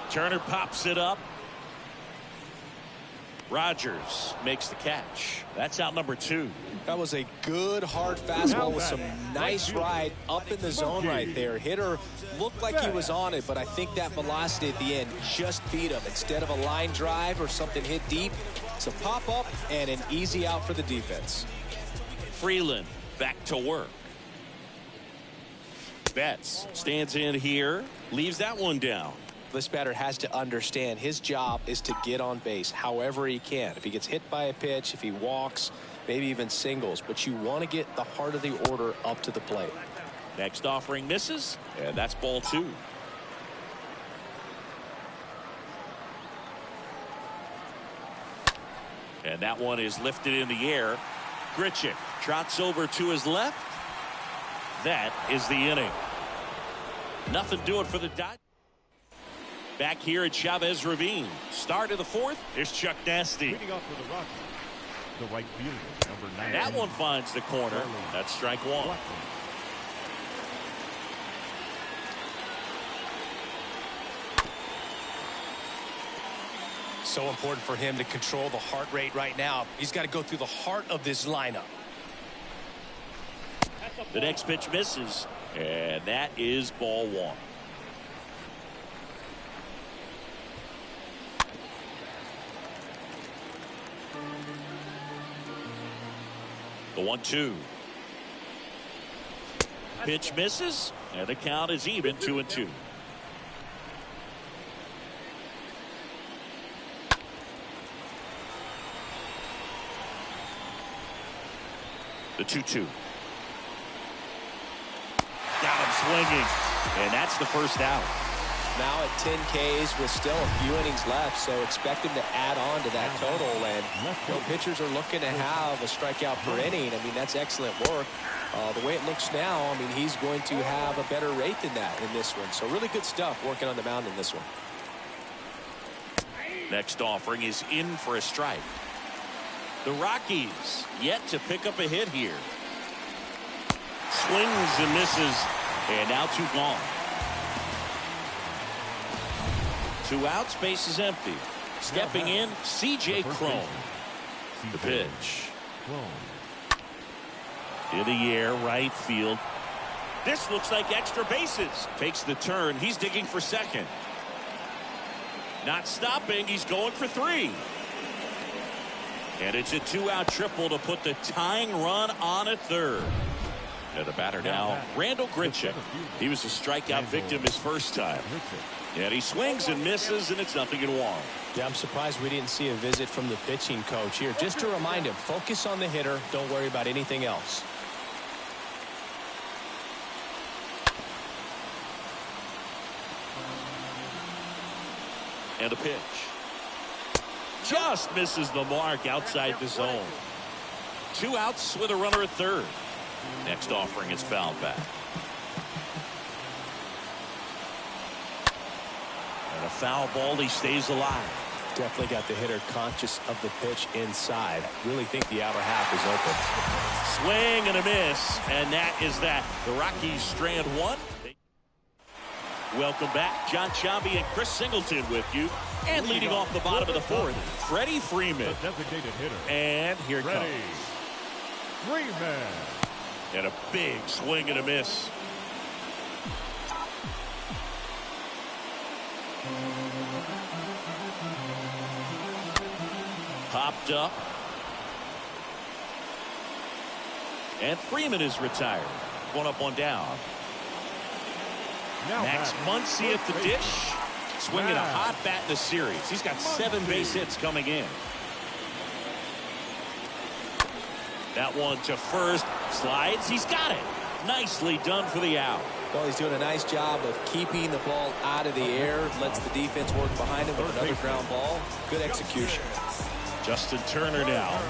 Turner pops it up. Rogers makes the catch. That's out number 2. That was a good hard fastball with some nice ride up in the zone right there. Hitter looked like he was on it, but I think that velocity at the end just beat him. Instead of a line drive or something hit deep, it's a pop up and an easy out for the defense. Freeland back to work. Betts stands in here, leaves that one down. This batter has to understand his job is to get on base however he can. If he gets hit by a pitch, if he walks, maybe even singles, but you want to get the heart of the order up to the plate. Next offering misses, and that's ball 2. And that one is lifted in the air. Grichuk trots over to his left. That is the inning. Nothing doing for the Dodgers. Back here at Chavez Ravine. Start of the 4th. Here's Chuck Nasty. Leading off for the Rockies, the right fielder, number 9. That one finds the corner. That's strike 1. So important for him to control the heart rate right now. He's got to go through the heart of this lineup. The next pitch misses, and that is ball 1. The 1-2. Pitch misses, and the count is even 2-2. The 2-2. Got him swinging, and that's the first out. Now at 10 Ks with still a few innings left, so expect him to add on to that total. And pitchers are looking to have a strikeout per inning. I mean, that's excellent work. The way it looks now, I mean, he's going to have a better rate than that in this one. So really good stuff working on the mound in this one. Next offering is in for a strike. The Rockies yet to pick up a hit here. Swings and misses. And now 2 gone. 2 outs, base is empty. Stepping in, C.J. Cron. The pitch. In the air, right field. This looks like extra bases. Takes the turn. He's digging for second. Not stopping. He's going for 3. And it's a 2-out triple to put the tying run on at third. And the batter now, Randall Grichuk. He was a strikeout victim his first time. And he swings and misses, and it's 0-1. Yeah, I'm surprised we didn't see a visit from the pitching coach here. Just to remind him, focus on the hitter. Don't worry about anything else. And a pitch. Just misses the mark outside the zone. 2 outs with a runner at third. Next offering is fouled back. And a foul ball. He stays alive. Definitely got the hitter conscious of the pitch inside. Really think the outer half is open. Swing and a miss. And that is that. The Rockies strand 1. Welcome back. John Chambi and Chris Singleton with you. And leading off the bottom of the 4th, Freddie Freeman. The designated hitter. And here it comes. Freeman. And a big swing and a miss. Popped up. And Freeman is retired. 1 up, 1 down. Now Max Muncy at the dish. Swinging a hot bat in the series. He's got 7 base hits coming in. That one to first. Slides. He's got it. Nicely done for the out. Well, he's doing a nice job of keeping the ball out of the air. Lets the defense work behind him with another ground ball. Good execution. Justin Turner now.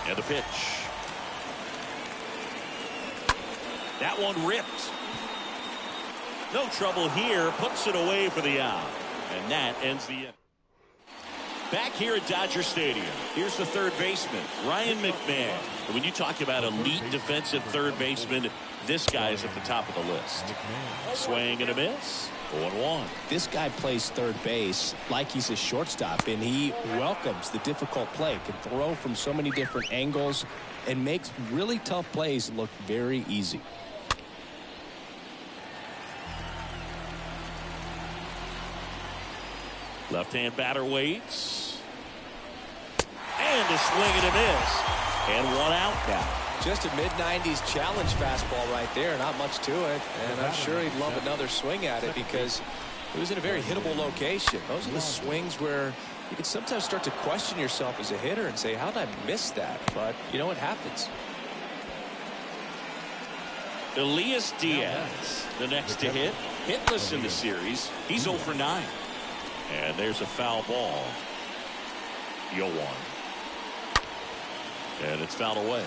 And the pitch. That one ripped. No trouble here. Puts it away for the out. And that ends the inning. Back here at Dodger Stadium, here's the third baseman, Ryan McMahon. And when you talk about elite defensive third baseman, this guy is at the top of the list. Swing and a miss. 0-1. This guy plays third base like he's a shortstop, and he welcomes the difficult play. Can throw from so many different angles and makes really tough plays look very easy. Left-hand batter waits. And a swing and a miss. And 1 out now. Just a mid-90s challenge fastball right there. Not much to it. And I'm sure he'd love another swing at it because it was in a very hittable location. Those are the swings where you can sometimes start to question yourself as a hitter and say, how did I miss that? But, you know, it happens. Elias Diaz, the next to hit. Hitless in the series. He's 0 for 9. And there's a foul ball. 0-1. And it's fouled away.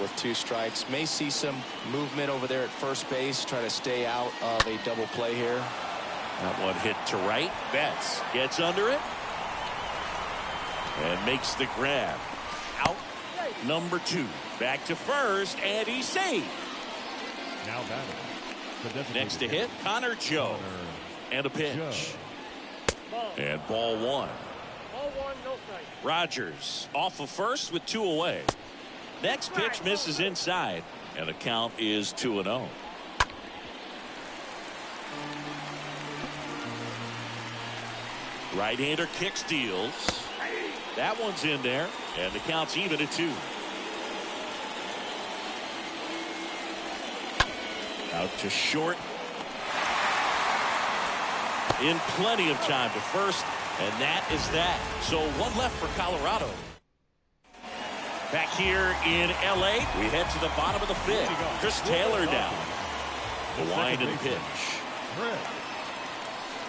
With 2 strikes. May see some movement over there at first base. Try to stay out of a double play here. That one hit to right. Betts gets under it. And makes the grab. Out number 2. Back to first. And he's saved. Now batting. Next to hit, Connor Joe. And a pitch. And ball 1. Ball 1, no strike. Rogers off of first with 2 away. Next pitch misses inside. And the count is 2-0. Right-hander kicks, deals. That one's in there. And the count's even at 2. Out to short. In plenty of time to first, and that is that. So 1 left for Colorado. Back here in L.A., we head to the bottom of the 5th. Chris Taylor down. The wind and pitch.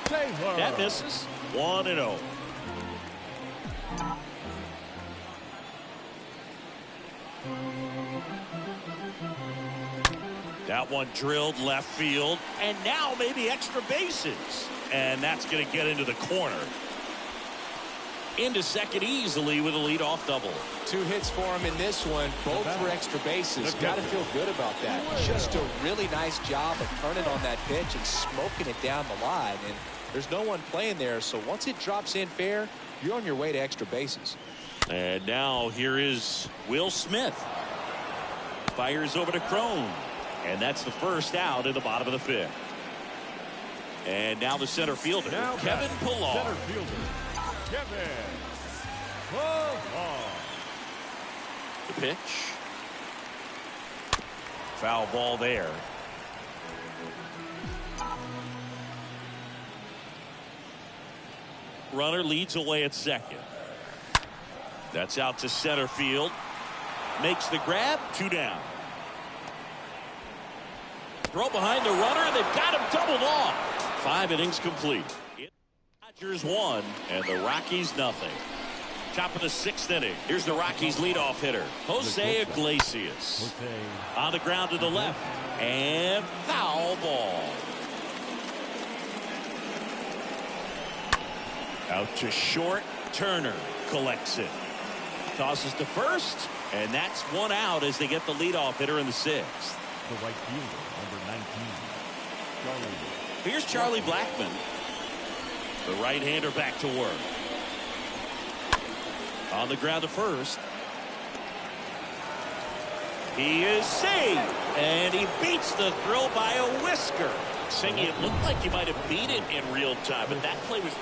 That misses. 1-0. That one drilled left field, and now maybe extra bases. And that's going to get into the corner. into second easily with a leadoff double. 2 hits for him in this one, both for extra bases. Got to feel good about that. Just a really nice job of turning on that pitch and smoking it down the line. And there's no one playing there, so once it drops in fair, you're on your way to extra bases. And now here is Will Smith. Fires over to Crone. And that's the first out in the bottom of the 5th. And now the center fielder, Kevin Pillar. Center fielder, Kevin Pillar. The pitch. Foul ball there. Runner leads away at second. That's out to center field. Makes the grab. 2 down. Throw behind the runner. They've got him doubled off. 5 innings complete. Dodgers 1 and the Rockies nothing. Top of the 6th inning. Here's the Rockies leadoff hitter, Jose Iglesias. On the ground to the left. And foul ball. Out to short. Turner collects it. Tosses to first. And that's 1 out as they get the leadoff hitter in the 6th. The right fielder, number 19. Here's Charlie Blackmon. The right-hander back to work. On the ground to first. He is safe. And he beats the throw by a whisker. Singy, it looked like he might have beat it in real time, but that play was...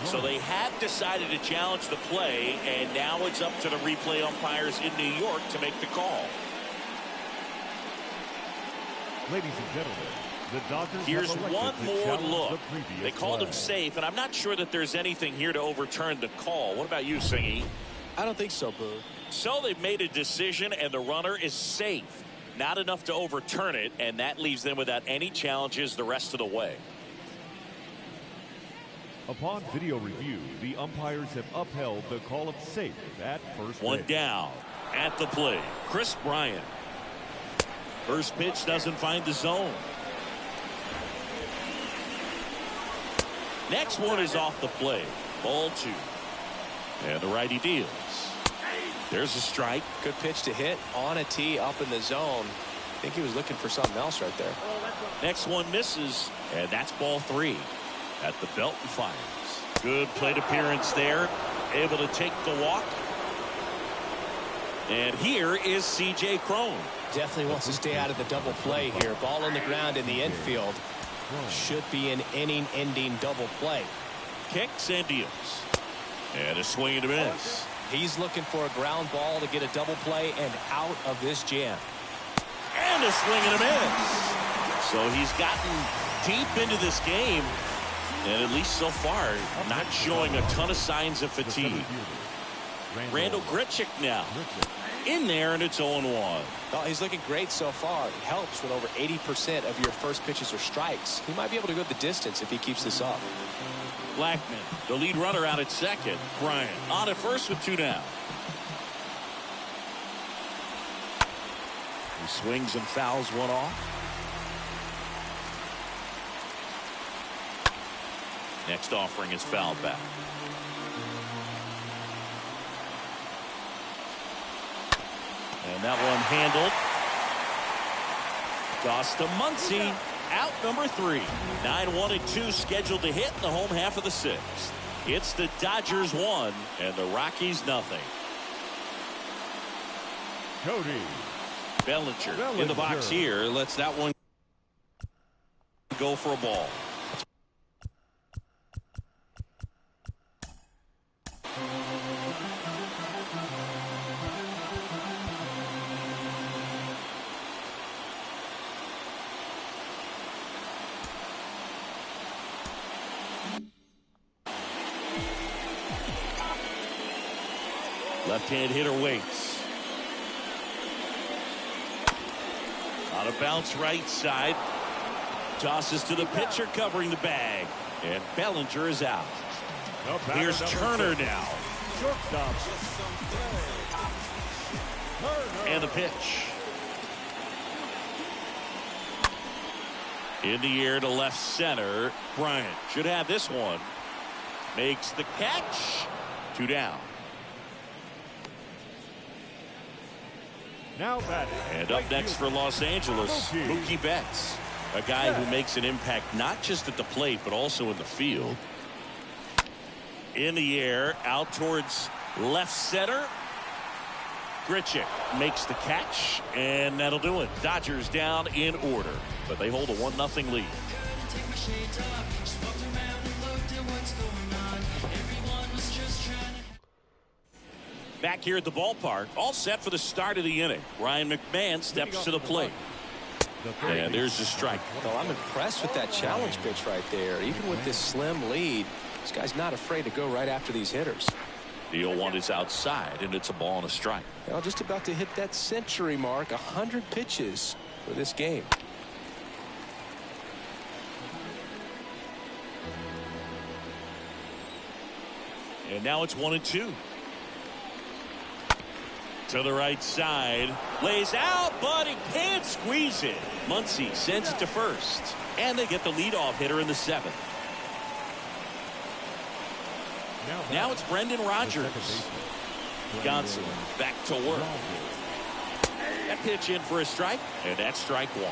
So they have decided to challenge the play, and now it's up to the replay umpires in New York to make the call. Ladies and gentlemen, the Dodgers Here's one more look. They called him play. safe, and I'm not sure that there's anything here to overturn the call. What about you, Singy? I don't think so, Boo. So they've made a decision, and the runner is safe. Not enough to overturn it, and that leaves them without any challenges the rest of the way. Upon video review, the umpires have upheld the call of safe at first base. 1 down at the plate. Chris Bryant. First pitch doesn't find the zone. Next one is off the plate. Ball 2. And the righty deals. There's a strike. Good pitch to hit on a tee up in the zone. I think he was looking for something else right there. Next one misses. And that's ball 3. At the belt and fires. Good plate appearance there. Able to take the walk. And here is C.J. Crone. Definitely wants to stay out of the double play here. Ball on the ground in the infield. Should be an inning-ending double play. Kicks and deals. And a swing and a miss. He's looking for a ground ball to get a double play and out of this jam. And a swing and a miss. So he's gotten deep into this game. And at least so far, not showing a ton of signs of fatigue. Randall Grichuk now. In there, and it's 0-1. Oh, he's looking great so far. It helps when over 80% of your first pitches are strikes. He might be able to go the distance if he keeps this up. Blackmon, the lead runner out at second. Bryant on at first with 2 down. He swings and fouls one off. Next offering is fouled back. And that one handled. Toss to Muncy. Out number 3. 9-1-2 scheduled to hit in the home half of the 6th. It's the Dodgers 1 and the Rockies nothing. Cody Bellinger in the box here. Lets that one go for a ball. Left-hand hitter waits. On a bounce right side. Tosses to the pitcher covering the bag. And Bellinger is out. Here's Turner now. Shortstop. And the pitch. In the air to left center. Bryant should have this one. Makes the catch. 2 down. Now batting. And up next for Los Angeles, Mookie Betts, a guy who makes an impact not just at the plate but also in the field. In the air, out towards left center. Grichuk makes the catch, and that'll do it. Dodgers down in order, but they hold a 1-0 lead. Back here at the ballpark, all set for the start of the inning. Ryan McMahon steps to the plate. And there's the strike. Well, I'm impressed with that challenge pitch right there. Even with this slim lead, this guy's not afraid to go right after these hitters. The 0-1 is outside, and it's a ball and a strike. Well, just about to hit that century mark, 100 pitches for this game. And now it's 1-2. To the right side, lays out, but he can't squeeze it. Muncy sends it to first, and they get the leadoff hitter in the 7th. Now it's Brendan Rodgers. Johnson back to work. That pitch in for a strike, and that's strike 1.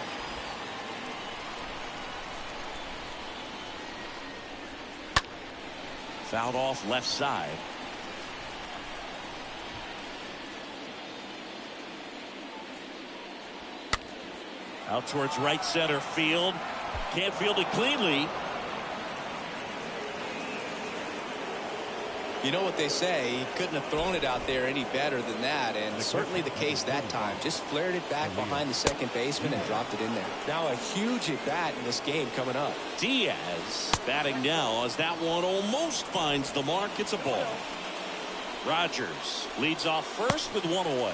Fouled off left side. Out towards right center field. Can't field it cleanly. You know what they say, he couldn't have thrown it out there any better than that, and certainly the case that time. Just flared it back behind the second baseman and dropped it in there. Now a huge at bat in this game coming up. Diaz batting now as that one almost finds the mark. It's a ball. Rodgers leads off first with 1 away.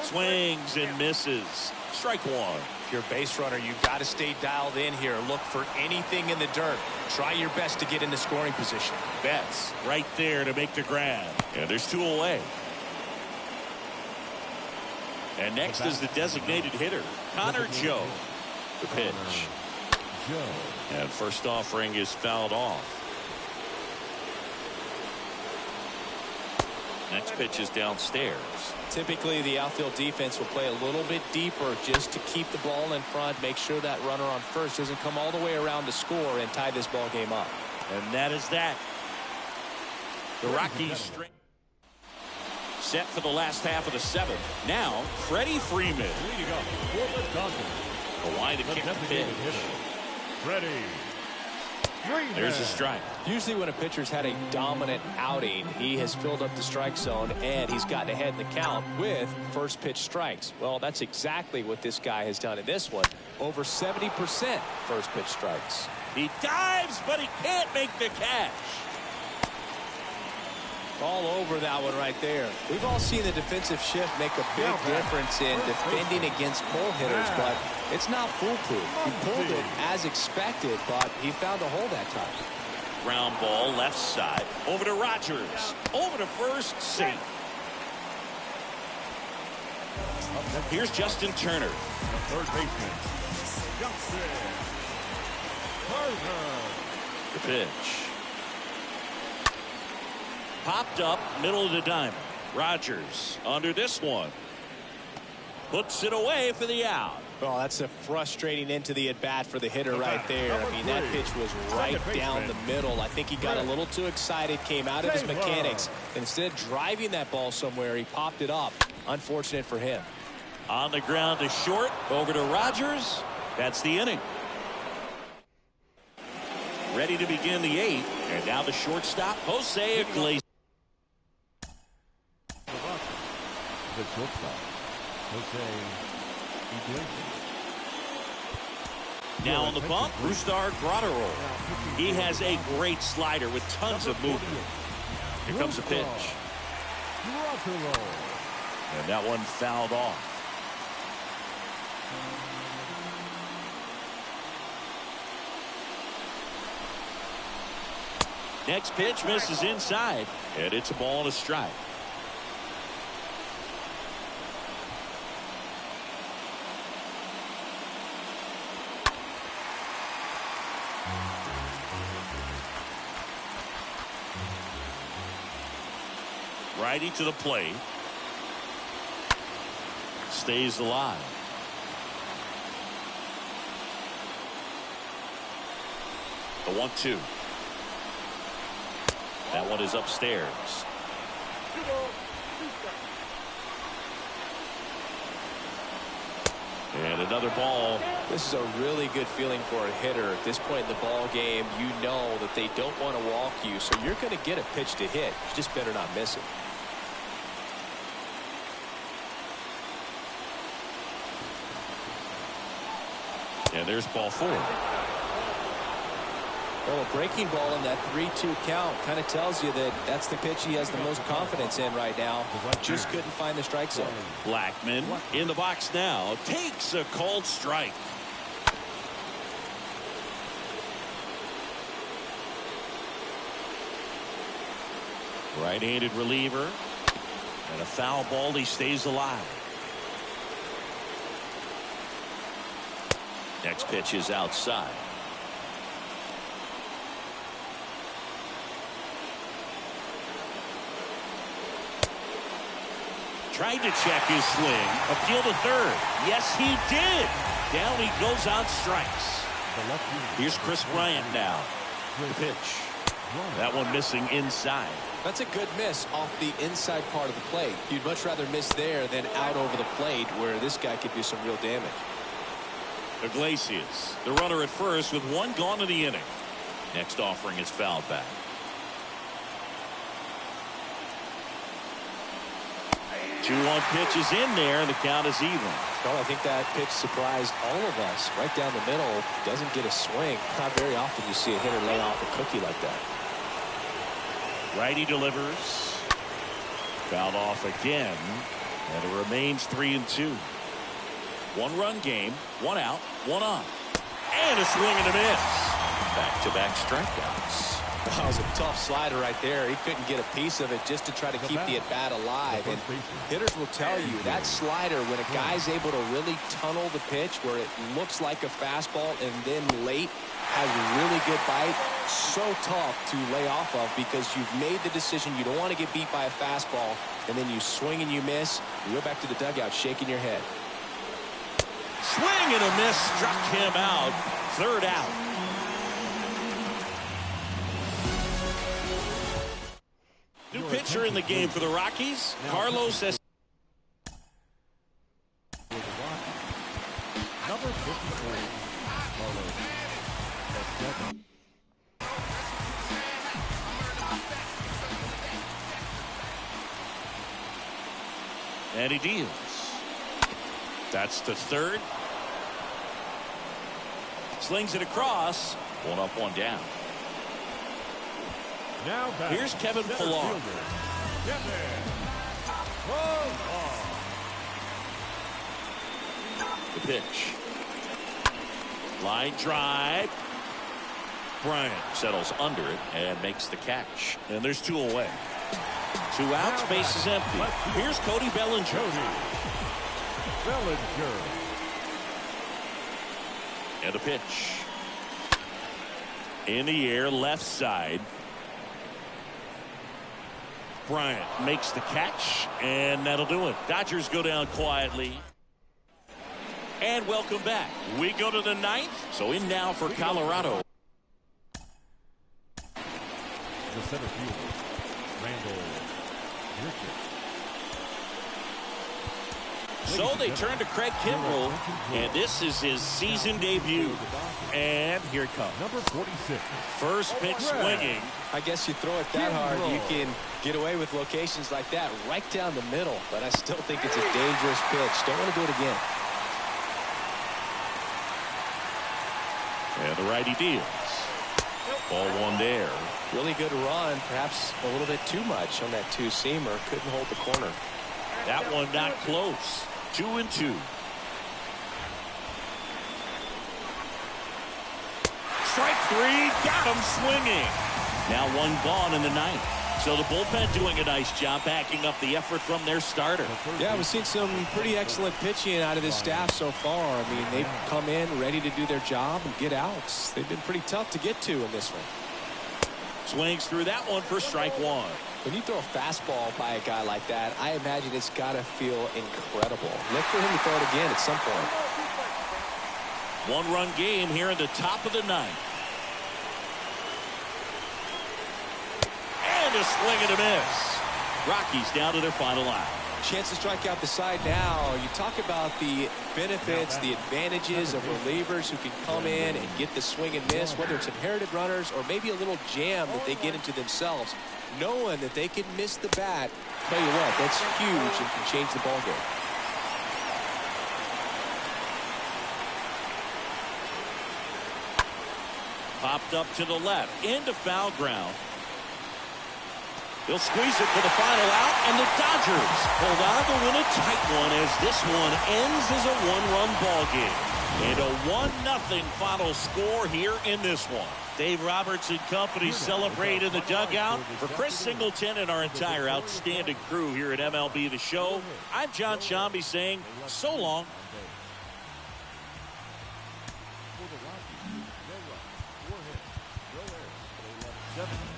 Swings and misses. Strike 1. If you're a base runner, you've got to stay dialed in here. Look for anything in the dirt. Try your best to get into scoring position. Betts right there to make the grab. And there's 2 away. And next is the designated hitter, Connor Joe. The pitch. And first offering is fouled off. Next pitch is downstairs. Typically, the outfield defense will play a little bit deeper just to keep the ball in front, make sure that runner on first doesn't come all the way around to score and tie this ball game up. And that is that. The Rockies set for the last half of the 7th. Now, Freddie Freeman. A wide to kick the pitch. Freddie. There's a strike. Usually when a pitcher's had a dominant outing, he has filled up the strike zone and he's gotten ahead in the count with first pitch strikes. Well, that's exactly what this guy has done in this one. Over 70% first pitch strikes. He dives, but he can't make the catch. All over that one right there. We've all seen the defensive shift make a big difference in defending against pull hitters, but it's not foolproof. He pulled it as expected, but he found a hole that time. Ground ball left side. Over to Rodgers. Over to first. Safe. Here's Justin Turner. Third baseman. Justin Turner. The pitch. Popped up, middle of the diamond. Rodgers under this one. Puts it away for the out. Well, that's a frustrating end to the at-bat for the hitter right there. I mean, that pitch was right down the middle. I think he got a little too excited, came out of his mechanics. Instead of driving that ball somewhere, he popped it up. Unfortunate for him. On the ground to short. Over to Rodgers. That's the inning. Ready to begin the 8th. And now the shortstop, Jose Iglesias. The shortstop, Jose Iglesias. Now on the bump, Brusdar Graterol. He has a great slider with tons of movement. Here comes a pitch. And that one fouled off. Next pitch misses inside, and it's a ball and a strike. Righty to the plate. Stays alive. The 1-2. That one is upstairs. And another ball. This is a really good feeling for a hitter at this point in the ball game. You know that they don't want to walk you, so you're going to get a pitch to hit. You just better not miss it. And there's ball 4. Well, a breaking ball in that 3-2 count kind of tells you that that's the pitch he has the most confidence in right now. Just couldn't find the strike zone. Blackman in the box now takes a called strike. Right-handed reliever. And a foul ball. He stays alive. Next pitch is outside. Tried to check his swing. Appeal to third. Yes, he did. Down he goes on strikes. Here's Chris Bryant now. The pitch. That one missing inside. That's a good miss off the inside part of the plate. You'd much rather miss there than out over the plate where this guy could do some real damage. Iglesias, the runner at first with one gone in the inning. Next offering is fouled back. Two-one pitch is in there, and the count is even. Well, I think that pitch surprised all of us. Right down the middle, doesn't get a swing. Not very often you see a hitter lay off a cookie like that. Righty delivers. Fouled off again, and it remains 3-2. One-run game, one out, one on. And a swing and a miss. Back-to-back strikeouts. That was a tough slider right there. He couldn't get a piece of it just to try to keep the at-bat alive. And hitters will tell you that slider, when a guy's able to really tunnel the pitch where it looks like a fastball and then late has a really good bite, so tough to lay off of because you've made the decision you don't want to get beat by a fastball, and then you swing and you miss. You go back to the dugout shaking your head. Swing and a miss struck him out. Third out. New pitcher in the game for the Rockies, Carlos S. Number 54, Carlos Esteva. And he deals. That's the third. Slings it across. One up, one down. Now here's Kevin Pillar. The pitch. Line drive. Bryant settles under it and makes the catch. And there's two away. Two outs, base is empty. Here's Cody Bellinger. And a pitch. In the air, left side. Bryant makes the catch, and that'll do it. Dodgers go down quietly. And welcome back. We go to the ninth. So in now for Colorado. The center fielder, Randall Richards. So they turn to Craig Kimbrell, and this is his season debut. And here it comes. Number 46. First pitch swinging. I guess you throw it that hard, you can get away with locations like that right down the middle. But I still think it's a dangerous pitch. Don't want to do it again. And the righty deals. Ball one there. Really good run. Perhaps a little bit too much on that two-seamer. Couldn't hold the corner. That one not close. 2-2. Strike three. Got him swinging. Now one gone in the ninth. So the bullpen doing a nice job backing up the effort from their starter. Yeah, we've seen some pretty excellent pitching out of this staff so far. I mean, they've come in ready to do their job and get outs. They've been pretty tough to get to in this one. Swings through that one for strike one. When you throw a fastball by a guy like that, I imagine it's got to feel incredible. Look for him to throw it again at some point. One-run game here in the top of the ninth. And a swing and a miss. Rockies down to their final out. Chance to strike out the side now. You talk about the benefits, the advantages of relievers who can come in and get the swing and miss, whether it's inherited runners or maybe a little jam that they get into themselves. Knowing that they can miss the bat, tell you what, that's huge and can change the ball game. Popped up to the left, into foul ground. They'll squeeze it for the final out, and the Dodgers hold on to win a tight one as this one ends as a one-run ball game. And a 1-0 final score here in this one. Dave Roberts and company celebrate in the dugout. For Chris Singleton and our entire outstanding crew here at MLB The Show, I'm John Shambi saying so long. For the Rockies, no run, 4 hits, no errors, 7